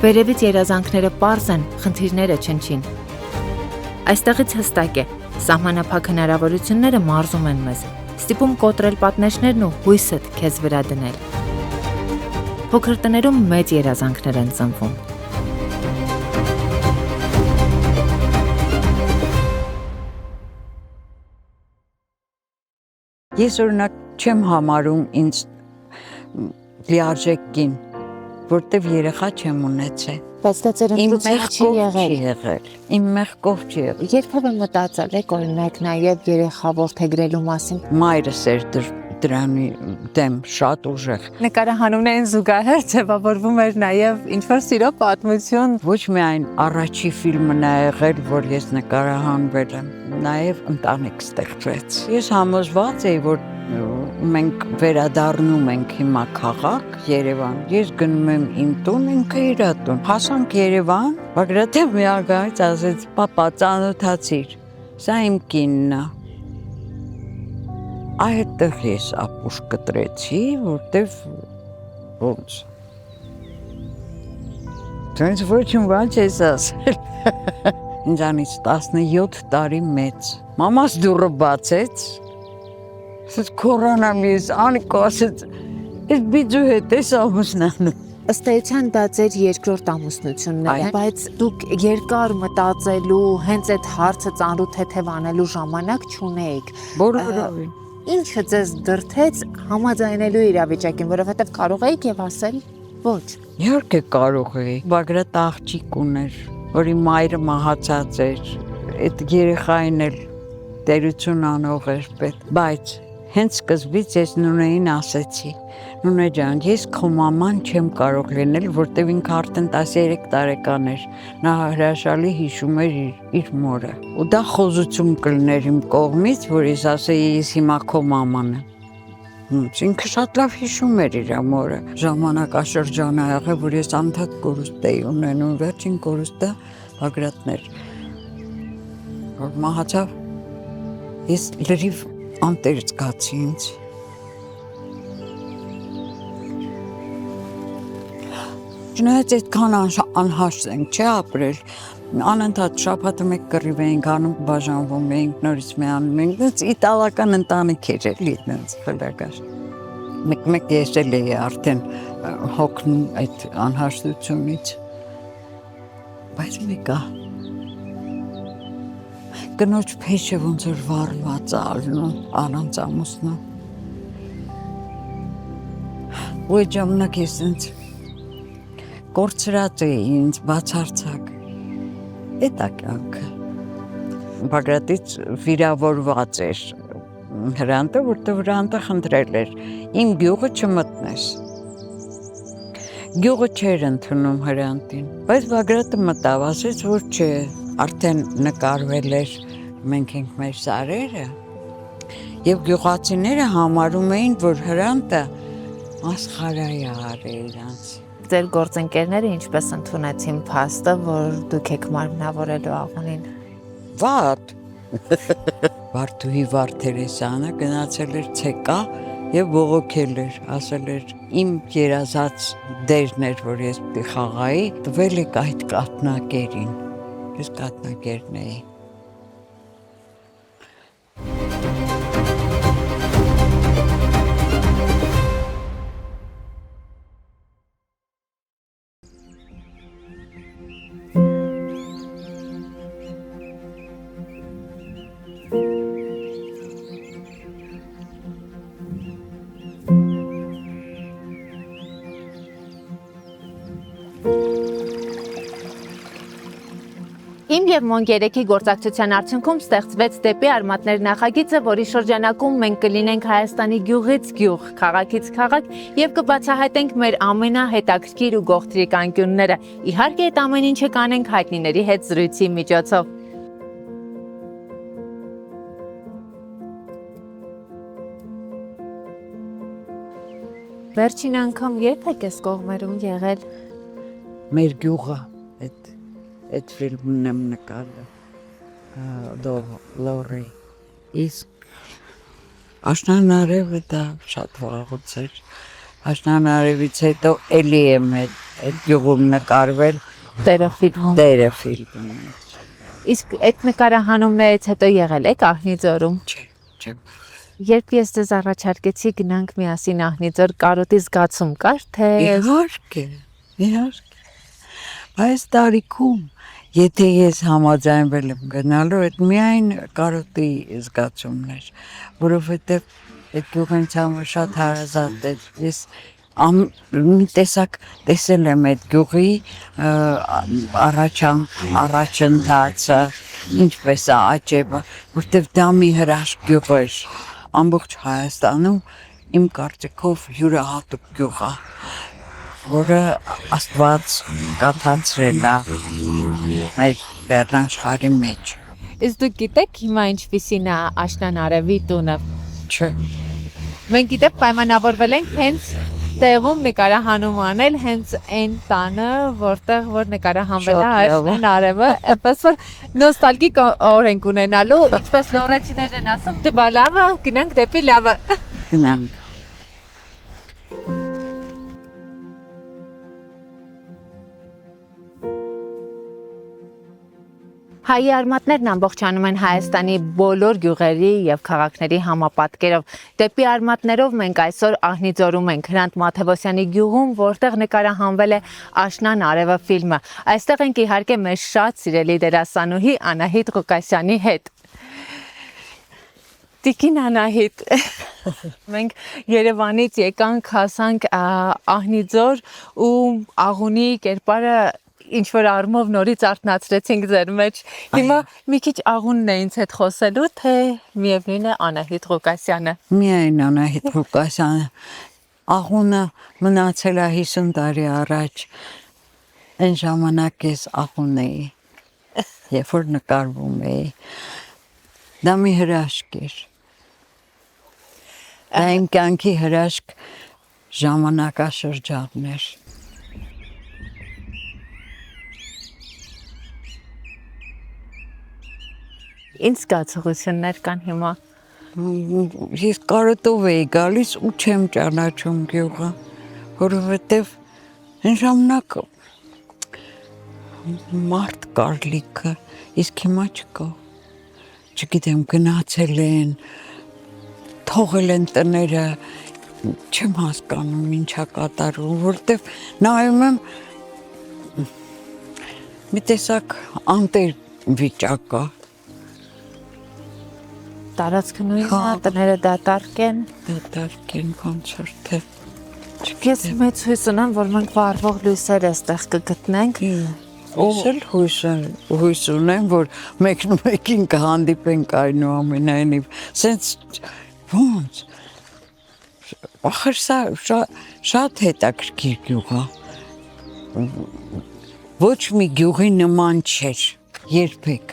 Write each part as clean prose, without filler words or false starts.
Վերևից երազանքները պարզ են, խնդիրները չնչին։ Այստեղից հստակ է, սահմանափակ հնարավորությունները մարզում են մեզ, ստիպում կոտրել պատնեշներն ու հույսդ քեզ վրա դնել։ Փոքր տներում մեծ երազանքներ են ծնվում։ Ես օրինակ չեմ համարում ինձ լիարժեք կին, որտեվ երեխա չեմ ունեցել։ Բայց դա ձեր ընտրությունը չի եղել։ Իմ մեղքով չի եղել։ Երբևէ մտածել եք օրինակ նաև երեխա որդեգրելու մասին։ Մայրս էր դրանի դեմ շատ ուժեղ։ Նկարահանումներին զուգահեռ ձևավորվում էր նաև ինչ-որ սիրո պատմություն։ Ոչ միայն առաջի ֆիլմն է եղել, որ ես նկարահանվել եմ, նաև ընտանիք ստեղծվեց։ Ես համոզված էի, որ մենք վերադառնում ենք հիմա քաղաք Երևան։ Ես գնում եմ իմ տուն, ինքը իր տուն։ Հասանք Երևան, Բագրատը միանգամից ասեց՝ «Պապա, ծանոթացիր, սա իմ կինն է»։ Այդտեղ ես ապուշ կտրեցի, որտեվ ոնց։ Դրանց ոչինչ բան չես ասել։ Ինձանից 17 տարի մեծ։ Մամաս դուռը բացեց։ Ասեց կորանամ ես, Անիկո ասեց, ես բիջու հետ ես ամուսնանում։ Ըստ էության դա ձեր երկրորդ ամուսնությունն է, բայց դուք երկար մտածելու, հենց այդ հարցը ծանրութեթև անելու ժամանակ չունեիք։ Բոլորովին։ Ինչը ձեզ դրդեց համաձայնելու իրավիճակին, որովհետև կարող էիք եւ ասել ոչ։ Իհարկե կարող էի։ Բագրատ աղջիկ ուներ, որի մայրը մահացած էր, այդ երեխային էլ տերություն անող էր պետք, բայց հենց սկզբից ես Նունեին ասեցի. Նունե ջան, ես քո մաման չեմ կարող լինել, որտեվ ինքը արդեն 13 տարեկան էր, նա հրաշալի հիշում էր իր մորը։ Ու դա խոզություն կլներ իմ կողմից, որ ես ասեի, ես հիմա քո մաման եմ։ Ինքը շատ լավ հիշում էր իր մորը։ Ժամանակաշրջան ա եղել, որ ես անդադ կորուստ էի ունենում, վերջին կորուստը Բագրատն էր, որ մահացավ, ես լրիվ անտեր զգացի ինձ։ Չնայած այդքան անհաշտ ենք, չէ ապրել, անընդհատ շաբաթը մեկ կռիվ էինք անում, բաժանվում էինք, նորից միանում էինք, իտալական ընտանիք էր էլի, խելագար։ Մեկ ես էլ էի արդեն հոգնում այդ անհաշտությունից, բայց մեկա, կնոջ փեշը ոնց որ վառված է ալնում, առանց ամուսնու։ Ու այդ ժամանակ ես ինձ կորցրած էի ինձ բացարձակ, էդ է կյանքը։ Բագրատից վիրավորված էր Հրանտը, որտեղ Հրանտը խնդրել էր, իմ գյուղը չմտնես։ Գյուղը չէր ընդունում Հրանտին, բայց Բագրատը մտավ, ասեց, որ չէ, արդեն նկարվել էր, մենք ենք մեր սարերը, և գյուղացիները համարում էին, որ Հրանտը մասխարա է արել իրանց։ Ձեր գործընկերները ինչպես ընդունեցին փաստը, որ դուք եք մարմնավորելու աղունին։ Վատ։ Վարդուհի Վարդերեսյանը գնացել էր ցեկա եւ բողոքել էր, ասել էր իմ երազած դերն էր, որ ես պիտի խաղայի, տվել եք այդ կաթնակերին։ Ես կաթնակերն էի։ Իմ և Մոնք 3-ի գործակցության արդյունքում ստեղծվեց «Դեպի արմատներ» նախագիծը, որի շրջանակում մենք կլինենք Հայաստանի գյուղից գյուղ, քաղաքից քաղաք և կբացահայտենք մեր ամենահետաքրքիր ու գողտրիկ անկյունները։ Իհարկե այդ ամեն ինչը կանենք հայտնիների հետ զրույցի միջոցով։ Վերջին անգամ երբ եք այս կողմերում եղել։ Մեր գյուղը, այդ ֆիլմն եմ նկարել, Լորի, իսկ Աշնանարևը դա շատ վաղուց էր, Աշնանարևից հետո էլի եմ այդ գյուղում նկարվել Տերը ֆիլմում։ դերը ֆիլմում։ Իսկ այդ նկարահանումներից հետո եղել եք Ահնիձորում։ Չէ։ Երբ ես ձեզ առաջարկեցի գնանք միասին Ահնիձոր, կարոտի զգացում կար, թե Իհարկե։ Այս տարիքում եթե ես համաձայնվել եմ գնալու, այդ միայն կարոտի զգացումն էր, որովհետև այդ գյուղն ինձ շատ հարազատ էր։ Ես մի տեսակ տեսել եմ այդ գյուղի առաջընթացը, ինչպես է աճება, որտեվ դա մի հրաշք գյուղ էր, ամբողջ Հայաստանում իմ կարծիքով յուրահատուկ գյուղ է, որը Աստված կաթացրել է մեր Լեռնաշխարհի մեջ։ Իսկ դուք գիտեք հիմա ինչպիսին է Աշնան Արևի տունը։ Չէ։ Մենք գիտեք պայմանավորվել ենք հենց տեղում նկարահանում անել հենց այն տանը, որտեղ որ նկարահանվել է Աշնան Արևը, այնպես որ նոստալգիկ օր ենք ունենալու, ինչպես լոռեցիներն են ասում, դե լավը, գնանք դեպի լավը։ Գնանք։ Հայի արմատներն ամբողջանում են Հայաստանի բոլոր գյուղերի եւ քաղաքների համապատկերով։ Դեպի արմատներով մենք այսօր Ահնիձորում ենք, Հրանտ Մաթևոսյանի գյուղում, որտեղ նկարահանվել է Աշնան Արևը ֆիլմը։ Այստեղ ենք իհարկե մեր շատ սիրելի դերասանուհի Անահիտ Ղուկասյանի հետ։ Տիկին Անահիտ, մենք Երևանից եկանք, հասանք Ահնիձոր ու աղունի կերպարը ինչ որ արմով նորից արթնացրեցինք ձեր մեջ։ Հիմա մի քիչ աղունն է ինձ հետ խոսելու, թե միևնույն է Անահիտ Ղուկասյանը։ Միայն Անահիտ Ղուկասյանը։ Աղունը մնացել է 50 տարի առաջ։ Այն ժամանակ ես աղուն էի, երբ որ նկարվում էի։ Դա մի հրաշք էր։ Դա իմ կյանքի հրաշք ժամանակաշրջանն էր։ Ինչ զգացողություններ կան հիմա։ Ես կարոտով էի գալիս ու չեմ ճանաչում գյուղը, որովհետև այն ժամանակ մարդ կար լիքը, իսկ հիմա չկա։ Չգիտեմ, գնացել են, թողել են տները, չեմ հասկանում ինչա կատարում, որովհետև նայում եմ մի տեսակ անտեր վիճակ կա։ Տարածքը նույնն է, տները դատարկ են։ Դատարկ են, ոնց որ թե։ Ես մեծ հույս ունեմ, որ մենք վառվող լույսեր այստեղ կգտնենք։ Ես էլ հույս ունեմ, որ մեկին կհանդիպենք այնուամենայնիվ։ Սենց ոնց։ Ախր սա շատ հետաքրքիր գյուղ է։ Ոչ մի գյուղի նման չէր, երբեք։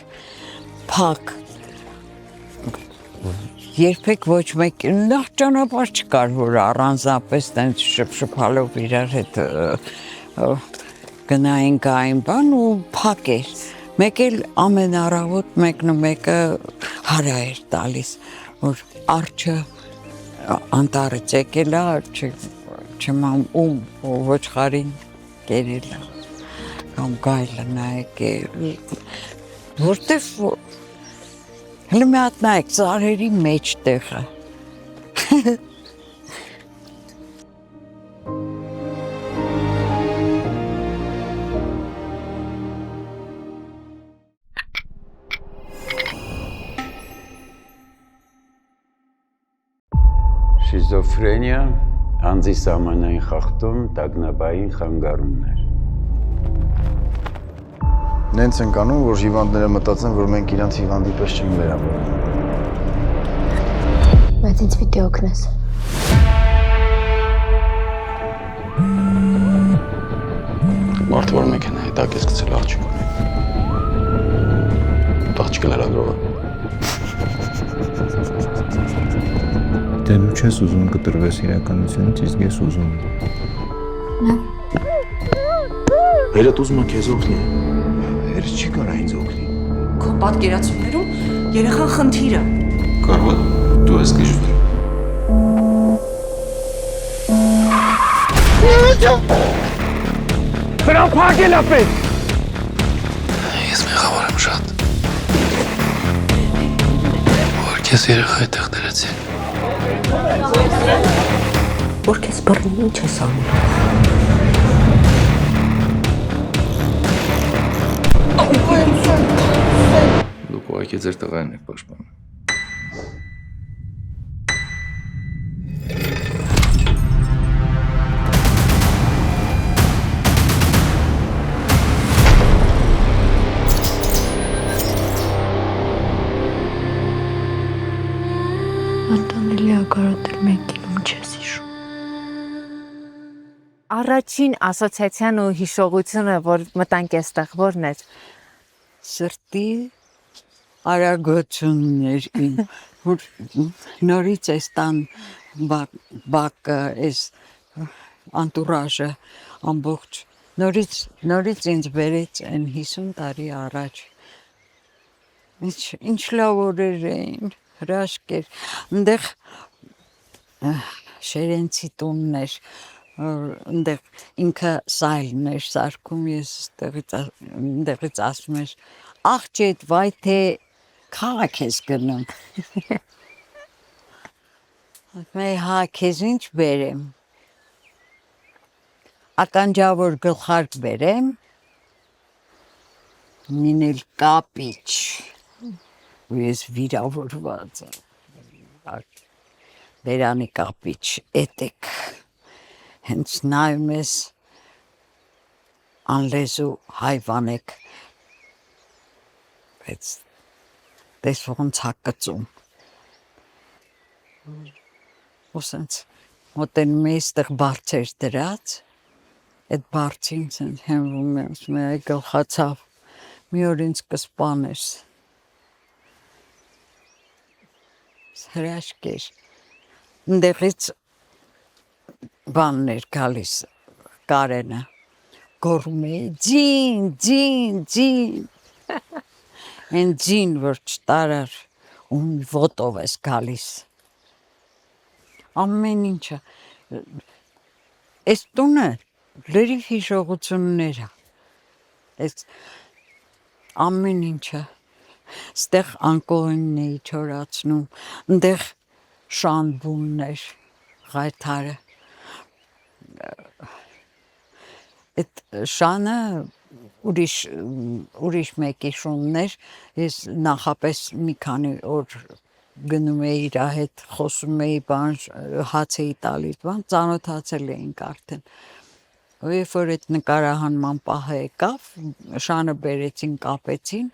Փակ։ Երբեք ոչ մեկ նախ ճանապարհ չկար, որ առանձնապես տենց շփշփալով իրար հետ գնայինք այն բան ու փակ էր։ Մեկ էլ ամեն առավոտ մեկն ու մեկը հարա էր տալիս, որ արջը անտառը ցեկել է, չեմ ում ոչխարին կերել է, կամ գայլը նայեկել, որտեվ հələ մի հատ նայեք, ծառերի մեջ տեղը։ Շիզոֆրենիա, անձի սահմանային խախտում, տագնապային խանգարումներ։ Նենց ենք անում, որ հիվանդները մտածեն, որ մենք իրանց հիվանդի պես չենք վերաբերվում։ Բայց ինձ պիտի օգնես։ Մարդը, որ մեքենայի տակ ես գցել աղջիկ ունի։ Աղջիկը լրագրող է։ Դե դու չես ուզում կտրվես իրականությունից, իսկ ես ուզում եմ։ Հերդ ուզում է քեզ օգնի։ Հերս չի կարա ինձ օգնի։ Քո պատկերացումներում երեխան խնդիր է։ Կարող է դու ես գժվել։ Նրան փակել է պետք։ Ես մեղավոր եմ շատ։ Որ քեզ երեխա այդտեղ դրեցի։ Որ քեզ բռնի ինչ ես անում։ Դուք ուղղակի ձեր տղային եք պաշտպանում։ Անտանելի ակարոտել մեկ ինում չես հիշում։ Առաջին ասոցիացիան ու հիշողությունը, որ մտանք էստեղ, որն էր։ Սրտի արագություններ իմ, որ նորից այս տան բակը, այս անտուրաժը ամբողջ, նորից ինձ բերեց այն 50 տարի առաջ։ Ինչ լավ օրեր էին, հրաշքեր, ընդեղ շերենցի տունն էր, ընդեղ ինքը սայլն էր սարքում, ես ընդեղից ասում էր, աղջետ, վայ թե քաղաք ես գնում։ Հա, քեզ ինչ բերեմ, ականջավոր գլխարկ բերեմ, մինել կապիչ, ու ես վիրավորված եմ, բերանի կապիչ, էտեք, հենց նայում ես անլեզու հայվան եք, բայց դες ոնց հակծում, ու սենց մոտենում էի ստեղ բարձեր դրած, այդ բարձին սենց հենվում եմ, ասում եմ, գլխացավ, մի օր ինձ կսպանես, հրաշքեր, ընդեղից բանն էր գալիս, Կարենը, գոռում էի, ձին, ձին, ձին, են ձին, որ չտարար, ու ոտով ես գալիս, ամեն ինչը, այս տունը լրիվ հիշողություններ է, այս ամեն ինչը, ստեղ անկողինն էի չորացնում, ընդեղ շանբունն էր, ղայթարը, այդ շանը ուրիշ մեկի շունն էր, ես նախապես մի քանի օր գնում էի իր հետ, խոսում էի բան, հաց էի տալիս բան, ծանոթացել էինք արդեն, ու երբ որ այդ նկարահանման պահը եկավ, շանը բերեցին, կապեցին,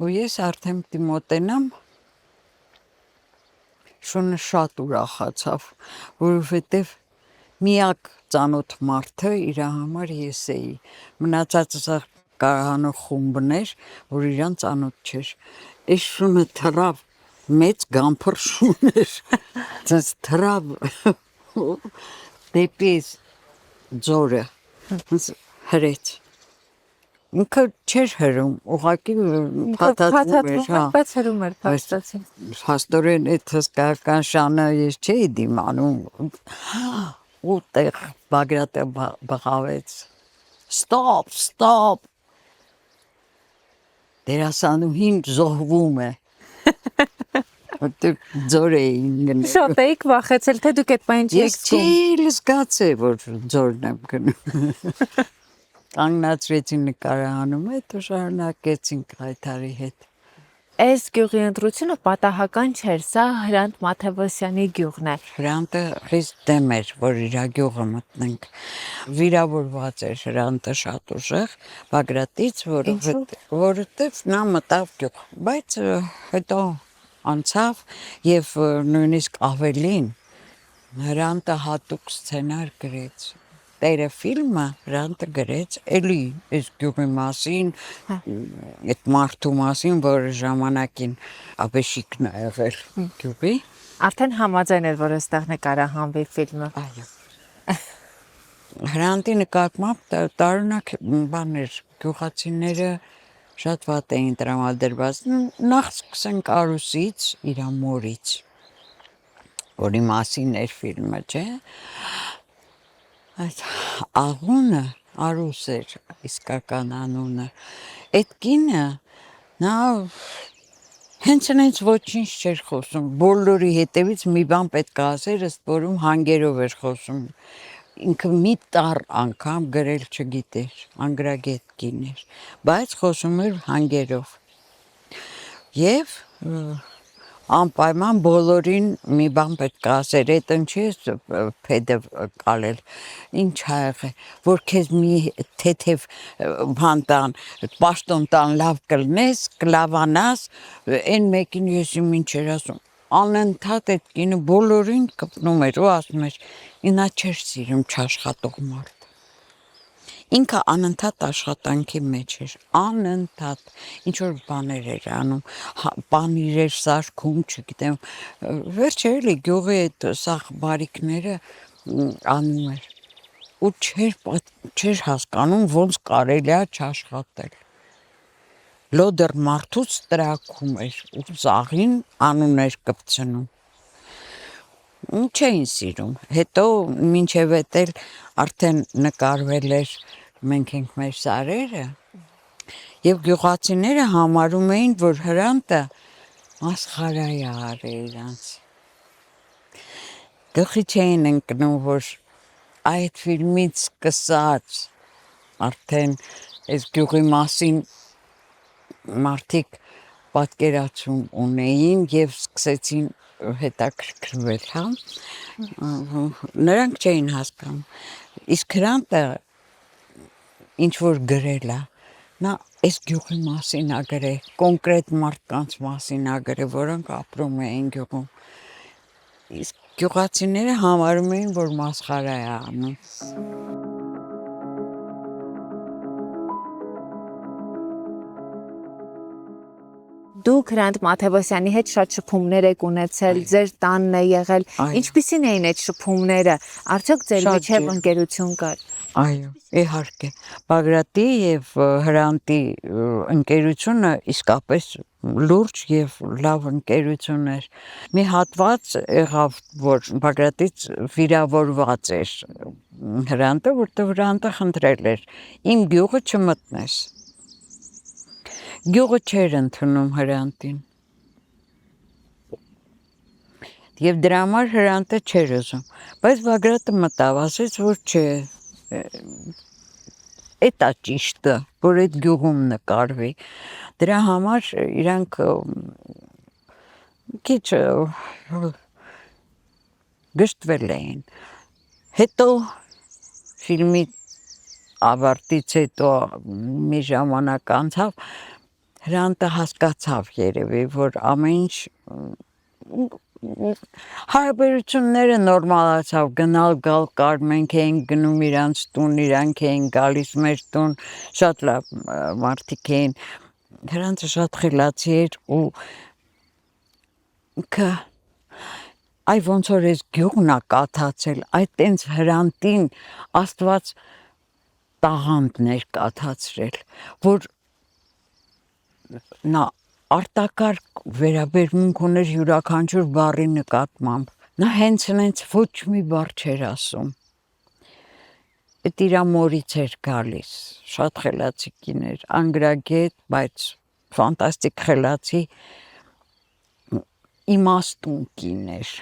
ու ես արդեն պիտի մոտենամ, շունը շատ ուրախացավ, որովհետև միակ ծանոթ մարդը իր համար ես էի, մնացածը սա կարահանող խումբն էր, որ իրան ծանոթ չէր, այս շունը թռավ, մեծ գամփր շուն էր, ծենց թռավ դեպի ձորը, հրեց, ինքը չէր հրում, ուղղակի փաթաթվում էր, բայց հրում էր, փաստացի։ Հաստորեն այդ հսկայական շանը ես չէի դիմանում, ու տեղ Բագրատը բղավեց, ստոպ, դերասանուհին զոհվում է, ձոր էին գնում։ Շատ էիք վախեցել, թե դուք այդ բան Ես չի զգացել, որ ձորն եմ գնում։ Կանգնացրեցին նկարահանում, հետո շարունակեցինք Ղայթարի հետ։ Այս գյուղի ընտրությունը պատահական չէր, սա Հրանտ Մաթևոսյանի գյուղն է։ Հրանտը խիստ դեմ էր, որ իր գյուղը մտնենք։ Վիրավորված էր Հրանտը շատ ուժեղ, Բագրատից, որովհետև նա մտավ գյուղ, բայց հետո անցավ եւ նույնիսկ ավելին Հրանտը հատուկ սցենար գրեց։ Տերը ֆիլմը Հրանտը գրեց էլի այս գյուղի մասին, այդ մարդու մասին, որ ժամանակին աբեշիկն է եղել գյուղի։ Արդեն համաձայն էր, որ այստեղ նկարահանվի ֆիլմը։ Այո։ Հրանտի նկատմամբ տարօրինակ բաներ, գյուղացիները շատ վատ էին տրամադրված։ Նախ սկսենք Արուսից, իր մորից, որի մասին էր ֆիլմը, չէ՞։ Այդ աղունը Արուս էր իսկական անունը։ Այդ կինը նա հենց ոչինչ չէր խոսում։ Բոլորի հետևից մի բան պետք է ասեր, ըստ որում հանգերով էր խոսում։ Ինքը մի տառ անգամ գրել չգիտեր, անգրագետ կին էր, բայց խոսում էր հանգերով։ Եվ անպայման բոլորին մի բան պետք է ասեր, այդ ինչի ես փեդը կալել, ինչ ա եղել, որ քեզ մի թեթև բան տան, պաշտոն տան լավ կլնես, կլավանաս, այն մեկին ես ինչ էր ասում, անընդհատ այդ կինը բոլորին կպնում էր ու ասում էր, ինա չէր սիրում չաշխատող մարդ։ Ինքը անընդհատ աշխատանքի մեջ էր, անընդհատ, ինչ-որ բաներ էր անում, պանիր էր սարքում, չգիտեմ, վերջը էլի գյուղի այդ սաղ բարիքները անում էր, ու չէր հասկանում, ոնց կարելի է չաշխատել։ Լոդր մարդուց տրաքում էր, ու սաղին անուն էր կպցնում։ Չէին սիրում, հետո մինչև էդ էլ արդեն նկարվել էր մենք ենք մեր սարերը, և գյուղացիները համարում էին, որ Հրանտը մասխարա է արել իրանց։ Գլխի չէին ընկնում, որ այդ ֆիլմից սկսած արդեն այս գյուղի մասին մարդիկ պատկերացում ունեին և սկսեցին հետաքրքրվել, հա։ Նրանք չէին հասկանում։ Իսկ Հրանտը ինչ որ գրել է, նա այս գյուղի մասին ա գրել, կոնկրետ մարդկանց մասին ա գրել, որոնք ապրում էին գյուղում։ Իսկ գյուղացիները համարում էին, որ մասխարա է անում։ Դուք Հրանտ Մաթևոսյանի հետ շատ շփումներ եք ունեցել, ձեր տանն է եղել, ինչպիսին էին այդ շփումները, արդյոք ձեր միջև ընկերություն կար։ Այո, իհարկե, Բագրատի և Հրանտի ընկերությունը իսկապես լուրջ և լավ ընկերություն էր։ Մի հատված եղավ, որ Բագրատից վիրավորված էր Հրանտը, որտեղ Հրանտը խնդրել էր, իմ գյուղը չմտնես։ Գյուղը չէր ընդունում Հրանտին։ Եվ դրա համար Հրանտը չէր ուզում, բայց Բագրատը մտավ, ասեց, որ չէ, էդ ա ճիշտը, որ այդ գյուղում նկարվի։ Դրա համար իրանք քիչ գժտվել էին։ Հետո ֆիլմի ավարտից հետո մի ժամանակ անցավ, Հրանտը հասկացավ երևի, որ ամեն ինչ հարաբերությունները նորմալացավ, գնալ գալ կար, մենք էինք գնում իրանց տուն, իրանք էին գալիս մեր տուն, շատ լավ մարդիկ էին։ Հրանտը շատ խելացի էր ու այ ոնց որ այս գյուղն ա կաթացել, այդ տենց Հրանտին Աստված տաղանդներ կաթացրել, որ նա արտակարգ վերաբերմունք ուներ յուրաքանչյուր բառի նկատմամբ։ Նա հենց ոչ մի բառ չէր ասում։ Էդ իրա մորից էր գալիս, շատ խելացի կին էր, անգրագետ, բայց ֆանտաստիկ խելացի, իմաստուն կին էր,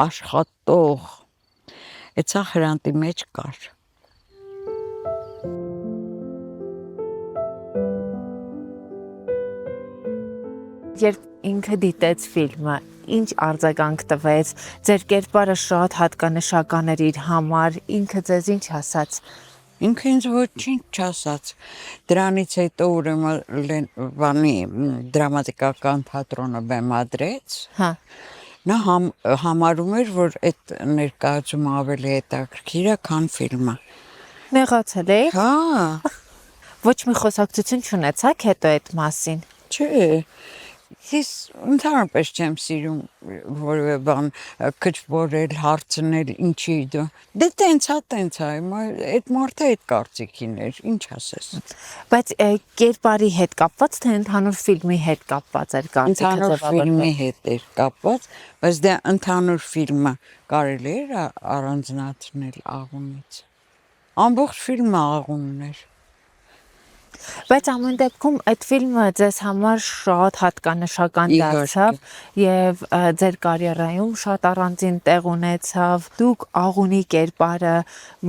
աշխատող, էդ սա Հրանտի մեջ կար։ Երբ ինքը դիտեց ֆիլմը, ինչ արձագանք տվեց, ձեր կերպարը շատ հատկանշական էր իր համար, ինքը ձեզ ինչ ասաց։ Ինքը ինձ ոչինչ չասաց։ Դրանից հետո ուրեմն բանի դրամատիկական թատրոնը բեմադրեց։ Հա։ Նա համարում էր, որ այդ ներկայացումը ավելի հետաքրքիր է, քան ֆիլմը։ Նեղացել եք։ Հա։ Ոչ մի խոսակցություն չունեցաք հետո այդ մասին։ Չէ։ Ես ընդհանրապես չեմ սիրում որևէ բան քչվորել, հարցնել, ինչի դու։ Դե տենց ա, այդ մարդը այդ կարծիքին էր, ինչ ասես։ Բայց կերպարի հետ կապված, թե ընդհանուր ֆիլմի հետ կապված էր կարծիքը Ընդհանուր ֆիլմի հետ էր կապված, բայց դե ընդհանուր ֆիլմը կարելի էր առանձնացնել աղունից։ Ամբողջ ֆիլմը աղունն էր։ Բայց ամեն դեպքում այդ ֆիլմը ձեզ համար շատ հատկանշական դարձավ եւ ձեր կարիերայում շատ առանձին տեղ ունեցավ։ Դուք աղունի կերպարը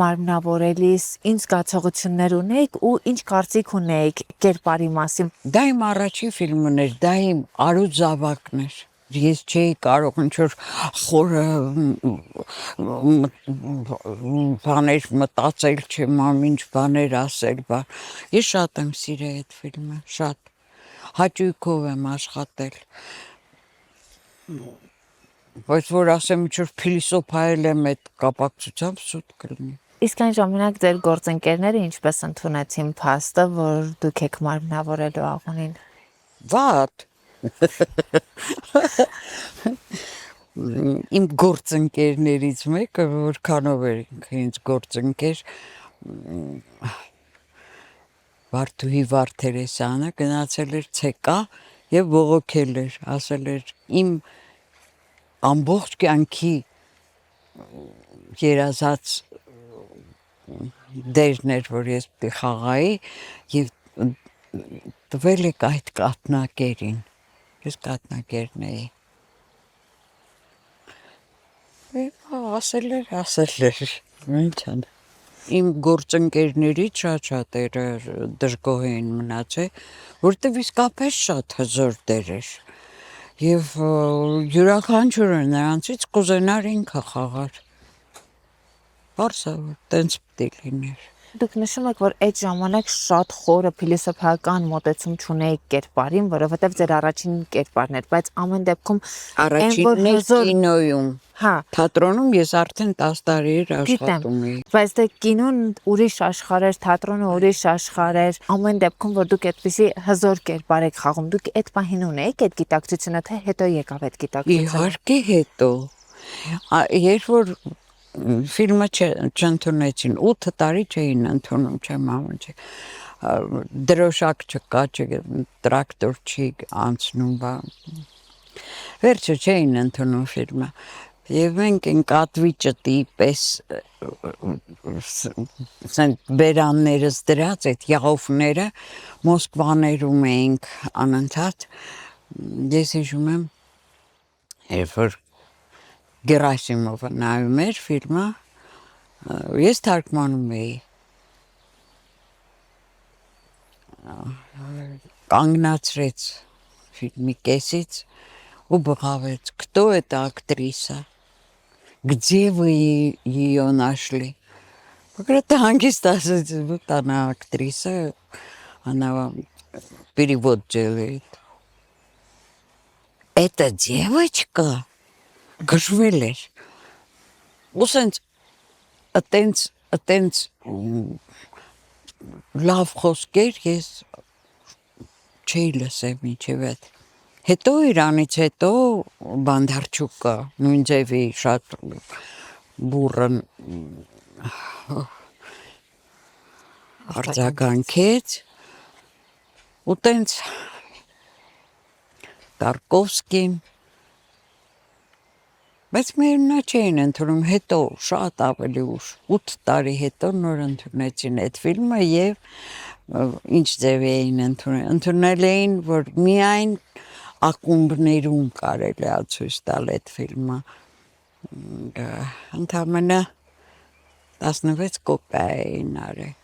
մարմնավորելիս ինչ զգացողություններ ունեիք ու ինչ կարծիք ունեիք կերպարի մասին։ Դա իմ առաջին ֆիլմն էր, դա իմ արուտ զավակն էր։ Ես չէի կարող ինչ-որ խորը բաներ մտածել չեմ, ինչ բաներ ասել, ես շատ եմ սիրել այդ ֆիլմը, շատ հաճույքով եմ աշխատել, բայց որ ասեմ ինչ-որ փիլիսոփայել եմ այդ կապակցությամբ սուտ կլինի։ Իսկ այն ժամանակ ձեր գործընկերները ինչպես ընդունեցին փաստը, որ դուք եք մարմնավորելու աղունին։ Վատ։ Իմ գործընկերներից մեկը, որքանով էր ինձ գործընկեր, Վարդուհի Վարդերեսյանը գնացել էր ՑԿ եւ բողոքել էր, ասել էր իմ ամբողջ կյանքի երազած դերն էր, որ ես պիտի խաղայի եւ տվել եք այդ կաթնակերին։ Ես կաթնակերն էի։ Ասել էր, ինչ ան։ Իմ գործընկերներից շատ-շատերը դժգոհ էին մնացել, որտեվ իսկապես շատ հզոր դեր էր։ Եվ յուրաքանչյուրը նրանցից կուզենար ինքը խաղար։ Պարզ է, որ տենց պիտի լիներ։ Դուք նշում եք, որ այդ ժամանակ շատ խորը փիլիսոփայական մոտեցում չունեիք կերպարին, որովհետև ձեր առաջին կերպարն էր, բայց ամեն դեպքում Առաջինն էր կինոյում։ Հա, Թատրոնում ես արդեն 10 տարի էր աշխատում էի։ բայց դե կինոն ուրիշ աշխարհ էր, թատրոնը ուրիշ աշխարհ էր։ Ամեն դեպքում, որ դուք այդպիսի հզոր կերպար եք խաղում, դուք այդ պահին ունեիք այդ գիտակցությունը, թե հետո եկավ այդ գիտակցությունը։ Իհարկե հետո։ Երբ որ ֆիլմը չընդունեցին, 8 տարի չէին ընդունում, չեմ ամաչի։ Դրոշակ չկա, տրակտոր չի անցնում, վերջը չէին ընդունում ֆիլմը։ Եվ մենք են կատվի ճտի պես բերաններս դրած այդ յաղովները Մոսկվաներում էինք անընդհատ։ Ես հիշում եմ, երբ որ Գերասիմովը նայում էր ֆիլմը, ես թարգմանում էի։ Կանգնացրեց ֆիլմի կեսից ու բղավեց. «Кто эта актриса? Где вы ее нашли?» Говорит, ангист асаց, вот она актриса, она вам перевод делает. «Эта девочка?» Գժվել էր։ Ու սենց ատենց լավ խոսքեր ես չէի լսել մինչև այդ։ Հետո իրանից հետո Բանդարչուկը նույն ձևի շատ բուրըն արձագանքեց ու տենց Տարկովսկին բայց մերնա չէին ընդունում, հետո շատ ավելի ուշ, 8 տարի հետո նոր ընդունեցին այդ ֆիլմը եւ ինչ ձև էին ընդունել էին, որ միայն ակումբներում կարելի է ցույց տալ այդ ֆիլմը։ Ընդամենը 16 կոպիա էին արել։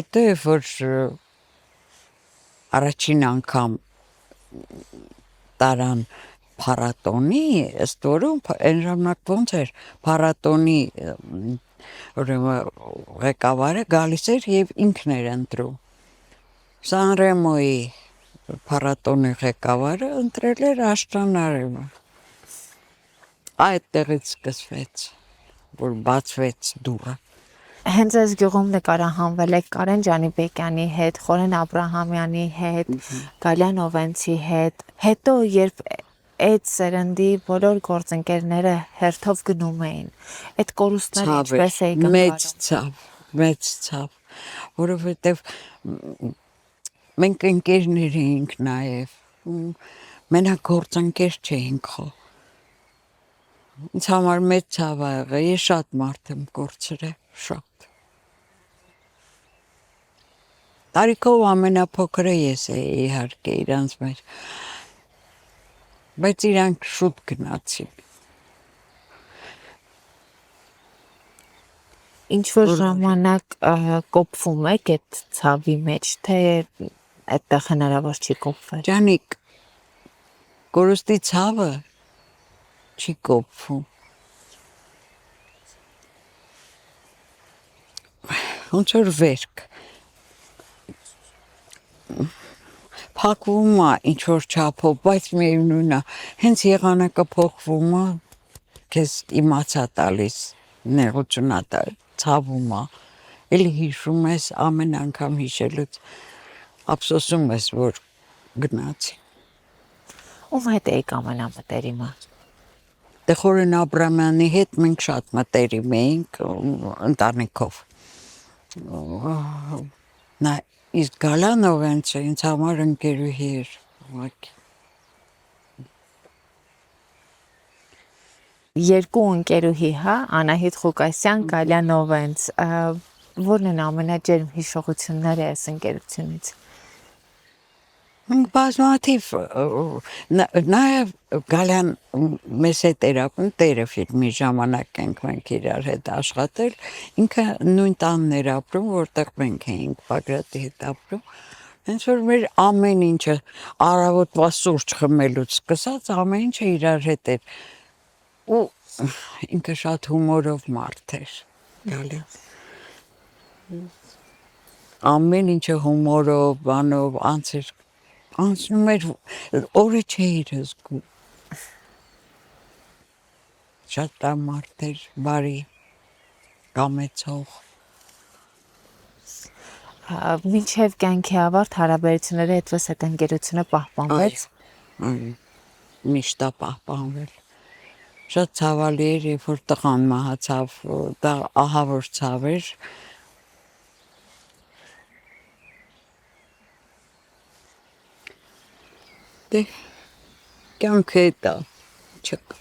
Հետո որ առաջին անգամ տարան փառատոնի, ըստ որում այն ժամանակ ոնց էր փառատոնի ղեկավարը գալիս էր եւ ինքն էր ընտրում։ Սանրեմոյի փառատոնի ղեկավարը ընտրել էր Աշտանարևը։ Այդտեղից սկսվեց, որ բացվեց դուռը։ Հենց այս գյուղում նկարահանվել եք Կարեն Ջանիբեկյանի հետ, Խորեն Աբրահամյանի հետ, Գալյան Օվենցի հետ։ Հետո երբ այդ սերնդի բոլոր գործընկերները հերթով գնում էին, այդ կորուստները ինչպես էիք ընկալում։ Մեծ ցավ, որովհետև մենք ընկերներ էինք նաև, մենակ գործընկեր չէինք խո։ Ինձ համար մեծ ցավ ա եղել, ես շատ մարդ եմ կորցրել, շատ։ Տարիքով ամենափոքրը ես էի իհարկե իրանց մեջ, բայց իրանք շուտ գնացին։ Ինչ որ ժամանակ կոփվում եք այդ ցավի մեջ, թե այդտեղ հնարավոր չի կոփվել։ Ջանիկ, կորուստի ցավը չի կոփվում։ Ոնց որ վերք։ Փակվում է ինչ որ չափով, բայց միևնույն է, հենց եղանակը փոխվում է, քեզ իմացա տալիս, նեղություն է տալիս, ցավում է։ Էլի հիշում ես ամեն անգամ հիշելուց ափսոսում ես, որ գնացի։ Ում հետ էիք ամենամտերիմը։ Դե Խորեն Աբրամյանի հետ մենք շատ մտերիմ էինք ընտանիքով։ Նա իսկ Գալանովենցը ինձ համար ընկերուհի էր, ուղղակի։ Երկու ընկերուհի, հա, Անահիտ Ղուկասյան, Գալյանովենց, որն են ամենաջերմ հիշողությունները այս ընկերությունից։ Մենք բազմաթիվ նաև Գալյան մեզ հետ էր ապրում, Տերը ֆիլմի ժամանակ ենք մենք իրար հետ աշխատել, ինքը նույն տանն էր ապրում, որտեղ մենք էինք Բագրատի հետ ապրում, հենց որ մեր ամեն ինչը առավոտվա սուրճ խմելուց սկսած ամեն ինչը իրար հետ էր, ու ինքը շատ հումորով մարդ էր, Գալյան։ Ամեն ինչը հումորով, բանով, անցնում էր, օրը չէիր զգում։ Շատ լավ մարդ էր, բարի, կամեցող։ Մինչև կյանքի ավարտ հարաբերությունները այդպես այդ ընկերությունը պահպանվեց։ Միշտ է պահպանվել։ Շատ ցավալի էր, երբ որ տղան մահացավ, դա ահավոր ցավ էր։ Դե կյանքը դա չկա։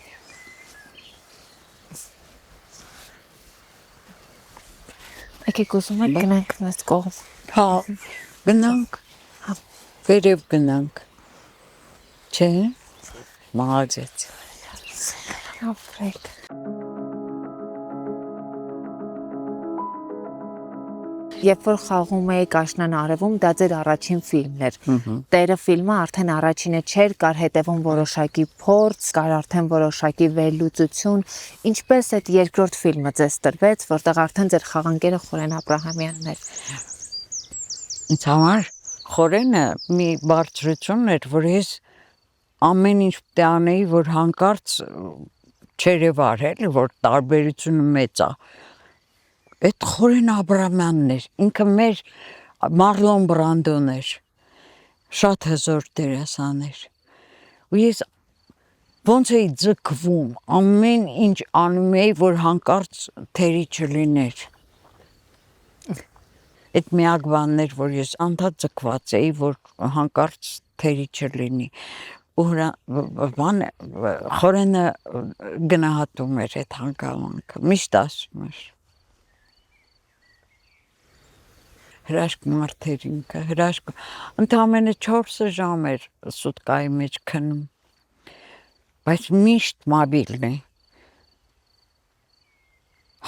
Եկեք ուզում եք գնանք մեզ կողմ։ Հա, գնանք։ Վերև գնանք։ Չէ՞։ Մաղաձեց։ Ապրեք։ Երբ որ խաղում էիք Աշնան արևում, դա ձեր առաջին ֆիլմն էր։ Տերը ֆիլմը արդեն առաջինը չէր, կար հետևում որոշակի փորձ, կար արդեն որոշակի վերլուծություն։ Ինչպես այդ երկրորդ ֆիլմը ձեզ տրվեց, որտեղ արդեն ձեր խաղանկերը Խորեն Աբրահամյանն էր։ Ինձ համար Խորենը մի բարձրություն էր, որ ես ամեն ինչ պետք է անեի, որ հանկարծ չերևար, էլի, որ տարբերությունը մեծ է։ Այդ Խորեն Աբրահամյանն էր, ինքը մեր Մարլոն Բրանդոն էր, շատ հզոր դերասան էր, ու ես ոնց էի ձգվում, ամեն ինչ անում էի, որ հանկարծ թերի չլիներ, այդ միակ բանն էր, որ ես անդադ ձգված էի, որ հանկարծ թերի չլինի, ու Խորենը գնահատում էր այդ հանգամանքը, միշտ ասում էր, հրաշք մարդ էր ինքը, հրաշք, ընդամենը 4 ժամ էր սուտկայի մեջ քնում, բայց միշտ մաբիլն է,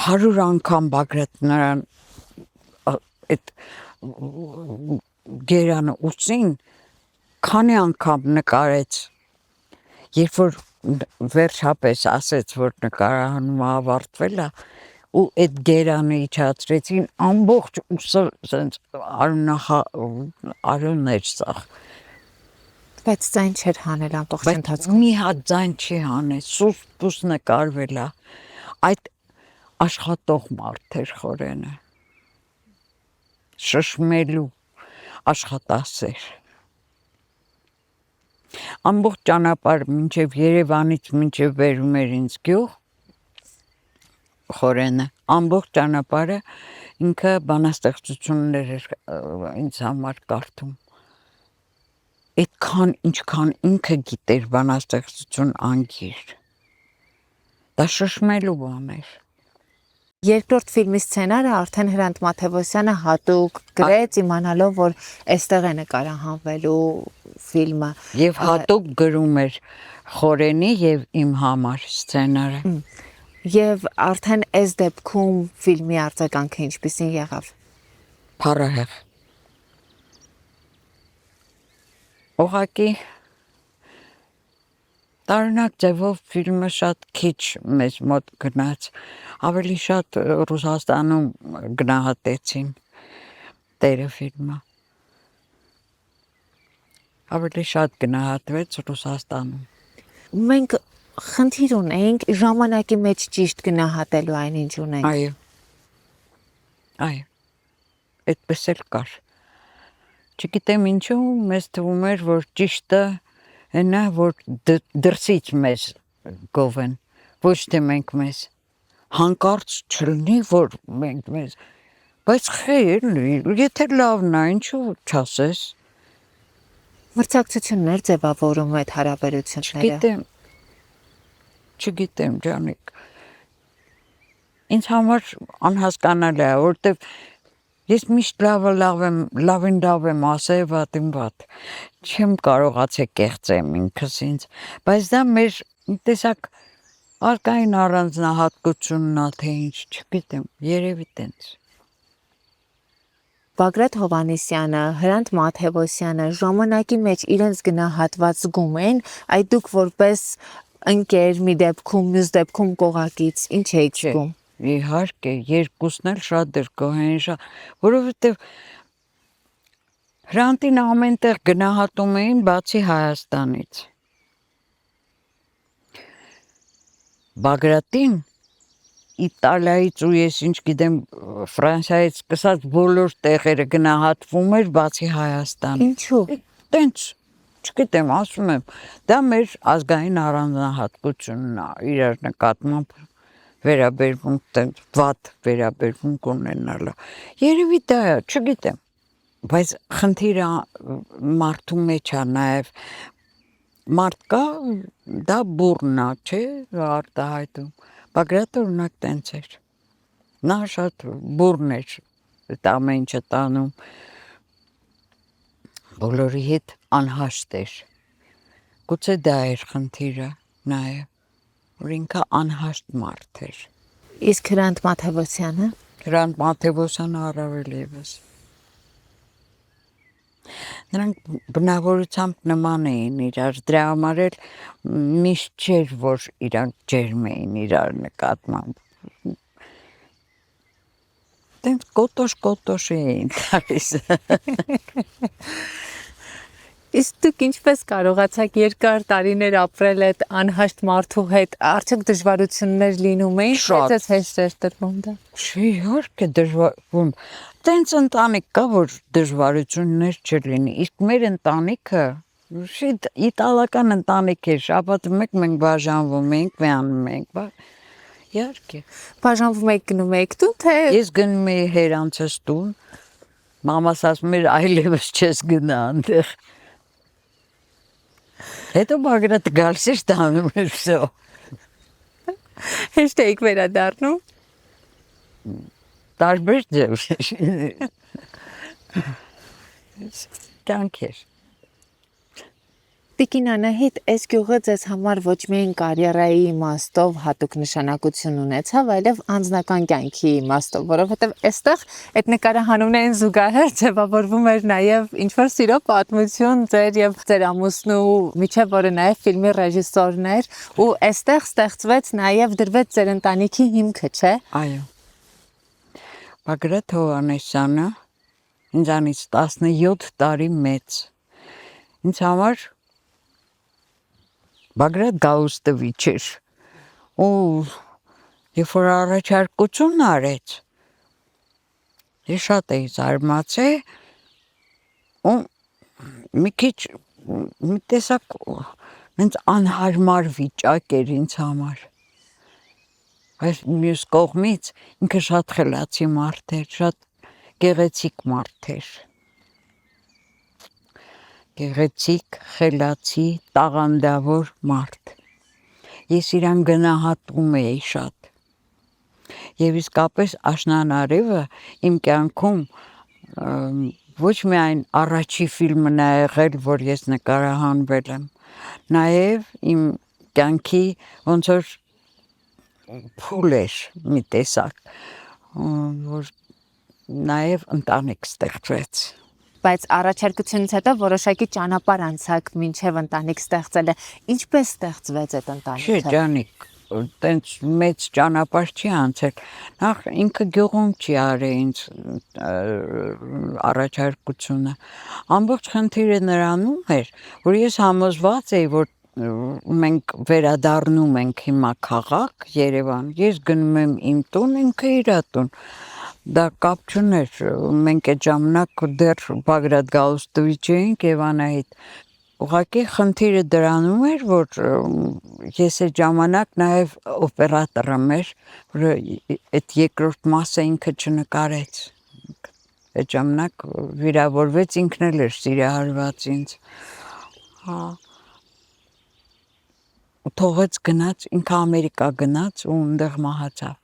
100 անգամ Բագրատ նրան այդ գերանը ուսին, քանի անգամ նկարեց, երբ որ վերջապես ասեց, որ նկարահանումը ավարտվել է, ու այդ գերանը իջացրեցին, ամբողջ ուսը սենց արյուններ սաղ։ Բայց ձայն չէր հանել ամբողջ ընթացքում։ Մի հատ ձայն չի հանել, սուս նկարվել է, այդ աշխատող մարդ էր Խորենը, շշմելու աշխատասեր։ Ամբողջ ճանապարհ մինչև Երևանից մինչև վերում էր ինձ գյուղ, Խորենը, ամբողջ ճանապարհը ինքը բանաստեղծություններ էր ինձ համար կարդում։ Այդքան ինչքան ինքը գիտեր բանաստեղծություն անգիր։ Դա շշմելու բան էր։ Երկրորդ ֆիլմի սցենարը արդեն Հրանտ Մաթևոսյանը հատուկ գրեց, իմանալով, որ այստեղ է նկարահանվելու ֆիլմը։ Եվ հատուկ գրում էր Խորենի եւ իմ համար սցենարը։ Եվ արդեն այս դեպքում ֆիլմի արձագանքը ինչպիսին եղավ։ Փառահեղ։ Ուղղակի տարօրինակ ձևով ֆիլմը շատ քիչ մեզ մոտ գնաց, ավելի շատ Ռուսաստանում գնահատեցին Տերը ֆիլմը։ Ավելի շատ գնահատվեց Ռուսաստանում։ Մենք խնդիր ունենք ժամանակի մեջ ճիշտ գնահատելու այն ինչ ունենք։ Այո։ Այո։ Այդպես էլ կար։ Չգիտեմ ինչու մեզ թվում էր, որ ճիշտը հենա, որ դրսից մեզ գովեն, ոչ թե մենք մեզ։ Հանկարծ չլինի, որ մենք մեզ։ Բայց խեր, եթե լավն է, ինչու չասես։ Մրցակցություններ ձևավորում այդ հարաբերությունները։ Չգիտեմ, ջանիկ։ Ինձ համար անհասկանալի է, որտեվ ես միշտ լավին լավ եմ ասել, վատին վատ։ Չեմ կարողացել կեղծեմ ինքս ինձ, բայց դա մեր տեսակ արկային առանձնահատկությունն է, թե ինչ, չգիտեմ, երևի տենց։ Բագրատ Հովհաննիսյանը, Հրանտ Մաթևոսյանը ժամանակի մեջ իրենց գնահատված զգում են, այդ դուք որպես ընկեր մի դեպքում, մյուս դեպքում կողակից, ինչ եք զգում։ Իհարկե, երկուսն էլ շատ դրկոհեն, որովհետև Հրանտին ամենտեղ գնահատում էին բացի Հայաստանից։ Բագրատին Իտալիայից ու ես ինչ գիտեմ Ֆրանսիայից սկսած բոլոր տեղերը գնահատվում էր բացի Հայաստան։ Ինչու։ Տենց, չգիտեմ, ասում եմ, դա մեր ազգային առանձնահատկությունն է, իրար նկատմամբ վերաբերվում տենց վատ վերաբերվում ունենալը։ Երևի դա է, չգիտեմ։ Բայց խնդիրը մարդու մեջ է նաև մարդ կա, դա բուրն է, չէ, արտահայտում։ Բագրատը օրինակ տենց էր։ Նա շատ բուրն էր, այդ ամեն ինչը տանում։ Բոլորի հետ անհաշտ էր։ Գուցե դա էր խնդիրը նաև, որ ինքը անհաշտ մարդ էր։ Իսկ Հրանտ Մաթևոսյանը։ Հրանտ Մաթևոսյանը առավել ևս։ Նրանք բնավորությամբ նման էին իրար, դրա համար էլ միշտ չէր, որ իրանք ջերմ էին իրար նկատմամբ։ Տենց կոտոշ էին տալիս։ Իսկ դուք ինչպես կարողացաք երկար տարիներ ապրել այդ անհաշտ մարդու հետ, արդյոք դժվարություններ լինում էին, Շատ։ բայց հեշտ էր տրվում դա։ Չի, իհարկե դժվարություն։ Տենց ընտանիք կա, որ դժվարություններ չլինի։ Իսկ մեր ընտանիքը իտալական ընտանիք է, շաբաթը մեկ մենք բաժանվում ենք, վեանում ենք, իհարկե։ Բաժանվում եք գնում եք տուն, թե Ես գնում էի հերանցս տուն, մամաս ասում էր այլևս չես գնա այնտեղ։ Հետո Բագրատը գալիս էր տանում էր վсё։ հեշտ եք վերադառնում։ Տարբեր ձև։ Կյանք էր։ Տիկին Անահիտ, այս գյուղը ձեզ համար ոչ միայն կարիերայի իմաստով հատուկ նշանակություն ունեցավ, այլև անձնական կյանքի իմաստով, որովհետև այստեղ այդ նկարահանումներին զուգահեռ ձևավորվում էր նաև ինչ-որ սիրո պատմություն ձեր եւ ձեր ամուսնու միջև, որը նաև ֆիլմի ռեժիսորն էր, ու այստեղ ստեղծվեց նաև դրվեց ձեր ընտանիքի հիմքը, չէ՞։ Այո։ Բագրատ Հովհաննիսյանը ինձանից 17 տարի մեծ։ Ինձ համար Բագրատ Գաուստովիչ էր։ Ու երբ որ առաջարկություն արեց, ես շատ էի զարմացել ու մի քիչ մի տեսակ ինձ անհարմար վիճակ էր ինձ համար։ Բայց մյուս կողմից ինքը շատ խելացի մարդ էր, շատ գեղեցիկ մարդ էր։ Գեղեցիկ, խելացի, տաղանդավոր մարդ։ ես իրան գնահատում էի շատ։ Եվ իսկապես աշնանարևը իմ կյանքում ոչ միայն առաջի ֆիլմն է եղել, որ ես նկարահանվել եմ, նաև իմ կյանքի ոնց որ փուլ էր մի տեսակ, որ նաև ընտանիք ստեղծվեց։ Բայց առաջարկությունից հետո որոշակի ճանապարհ անցաք մինչև ընտանիք ստեղծելը։ Ինչպես ստեղծվեց այդ Չէ, ընտանիքը։ ջանիկ, տենց մեծ ճանապարհ չի անցել։ Նախ ինքը գյուղում չի արել ինձ առաջարկությունը։ Ամբողջ խնդիրը նրանում էր, որ ես համոզված էի, որ մենք վերադառնում ենք հիմա քաղաք Երևան։ Ես գնում եմ իմ տուն, ինքը իր տուն։ Դա կապ չուներ, մենք այդ ժամանակ դեռ Բագրատ Գալուստովիչ էինք եւ Անահիտ։ Ուղղակի խնդիրը դրանում էր, որ ես այդ ժամանակ նաև օպերատորը մեր, որ այդ երկրորդ մասը ինքը չնկարեց։ Այդ ժամանակ վիրավորվեց, ինքն էլ էր սիրահարված ինձ։ Թողեց գնաց, ինքը Ամերիկա գնաց ու այնտեղ մահացավ։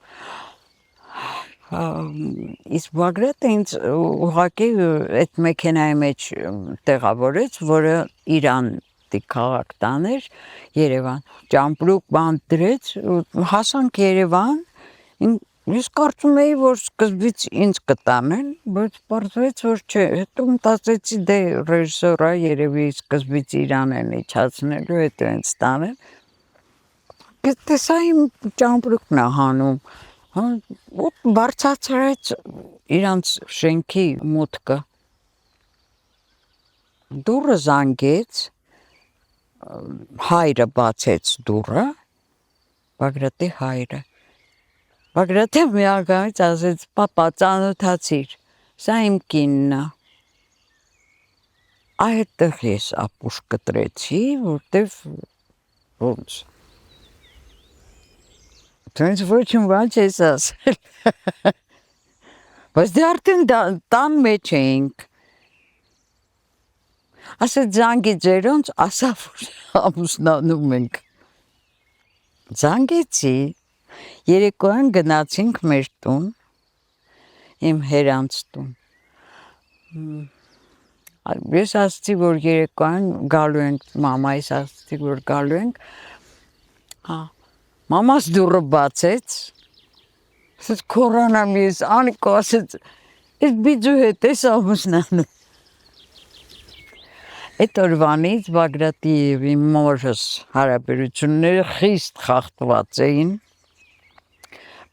Իսկ Բագրատը ինձ ուղղակի այդ մեքենայի մեջ տեղավորեց, որը Իրան քաղաք տաներ Երևան։ Ճամպրուկ բան դրեց, հասանք Երևան։ Ես կարծում էի, որ սկզբից ինձ կտանեն, բայց պարզվեց, որ չէ։ Հետո մտածեցի, դե ռեժիսորա երևի սկզբից Իրան են իջացնելու, հետո ինձ տանեն։ Տեսա իմ ճամպրուկն է հանում, բարձրացրեց իրանց շենքի մուտքը։ Դուռը զանգեց, հայրը բացեց դուռը, Բագրատի հայրը։ Բագրատը միանգամից ասեց, պապա, ծանոթացիր, սա իմ կինն է։ Այդտեղ ես ապուշ կտրեցի, որտեվ ոնց։ Դրանց ոչինչ բան չես ասել։ Բայց դե արդեն տան մեջ էինք։ Ասեց զանգի ձերոնց, ասա որ ամուսնանում ենք։ Զանգեցի, երեկոյան գնացինք մեր տուն, իմ հերանց տուն։ Ես ասացի, որ երեկոյան գալու ենք, մամայիս ասացի, որ գալու ենք։ Մամաս դուռը բացեց, ասեց քորանամ ես, Անիկո ասեց, ես բիջու հետ ես ամուսնանում։ Այդ օրվանից Բագրատի և իմ մորս հարաբերությունները խիստ խախտված էին։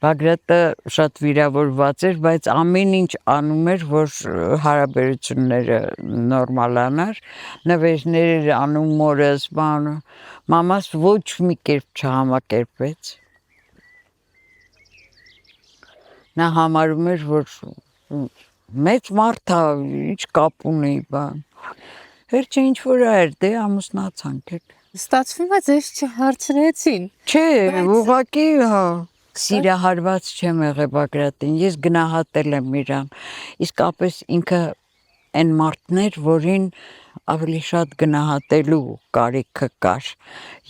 Բագրատը շատ վիրավորված էր, բայց ամեն ինչ անում էր, որ հարաբերությունները նորմալանար, նվերներ էր անում մորս, բանը, մամաս ոչ մի կերպ չհամակերպվեց։ Նա համարում էր, որ մեծ մարդ է, ինչ կապ ունի, բան։ Վերջը ինչ որ էր, դե ամուսնացանք էլ։ Ստացվում է ձեզ չհարցրեցին։ Չէ, ուղղակի սիրահարված չեմ եղել Բագրատին, ես գնահատել եմ իրան, իսկապես ինքը այն մարդն էր, որին ավելի շատ գնահատելու կարիքը կար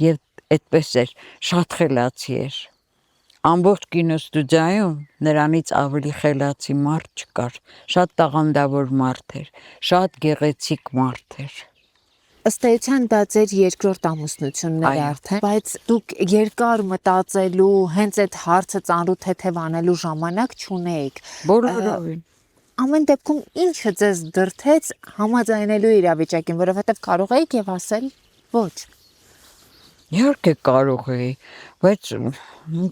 և այդպես էր, շատ խելացի էր։ Ամբողջ կինոստուդիայում նրանից ավելի խելացի մարդ չկար, շատ տաղանդավոր մարդ էր, շատ գեղեցիկ մարդ էր։ Ըստ էության դա ձեր երկրորդ ամուսնությունն էր արդեն, բայց դուք երկար մտածելու, հենց այդ հարցը ծանրութեթև անելու ժամանակ չունեիք։ Բոլորովին։ Ամեն դեպքում ինչը ձեզ դրդեց համաձայնելու իրավիճակին, որովհետև կարող էիք եւ ասել ոչ։ Իհարկե կարող էի, բայց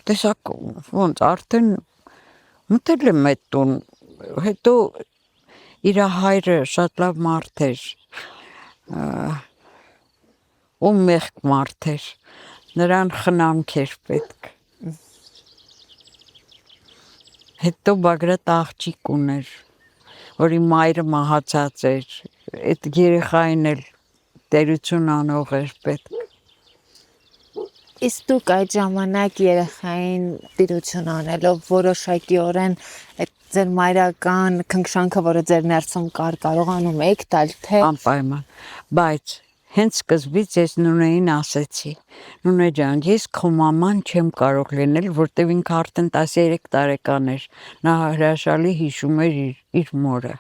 տեսակ ոնց արդեն մտել եմ այդ տուն, հետո իր հայրը շատ լավ մարդ էր, ու մեղք մարդ էր, նրան խնամք էր պետք։ Հետո Բագրատ աղջիկ ուներ, որի մայրը մահացած էր, այդ երեխային էլ տերություն անող էր պետք։ Իսկ դուք այդ ժամանակ երեխային տիրություն անելով որոշակիորեն այդ ձեր մայրական քնքշանքը, որը ձեր ներսում կար, կարողանում եք տալ, թե անպայման, բայց Հենց սկզբից ես Նունեին ասեցի. Նունե ջան, ես քո մաման չեմ կարող լինել, որտեվ ինքը արդեն 13 տարեկան էր։ Նա հրաշալի հիշում էր իր մորը։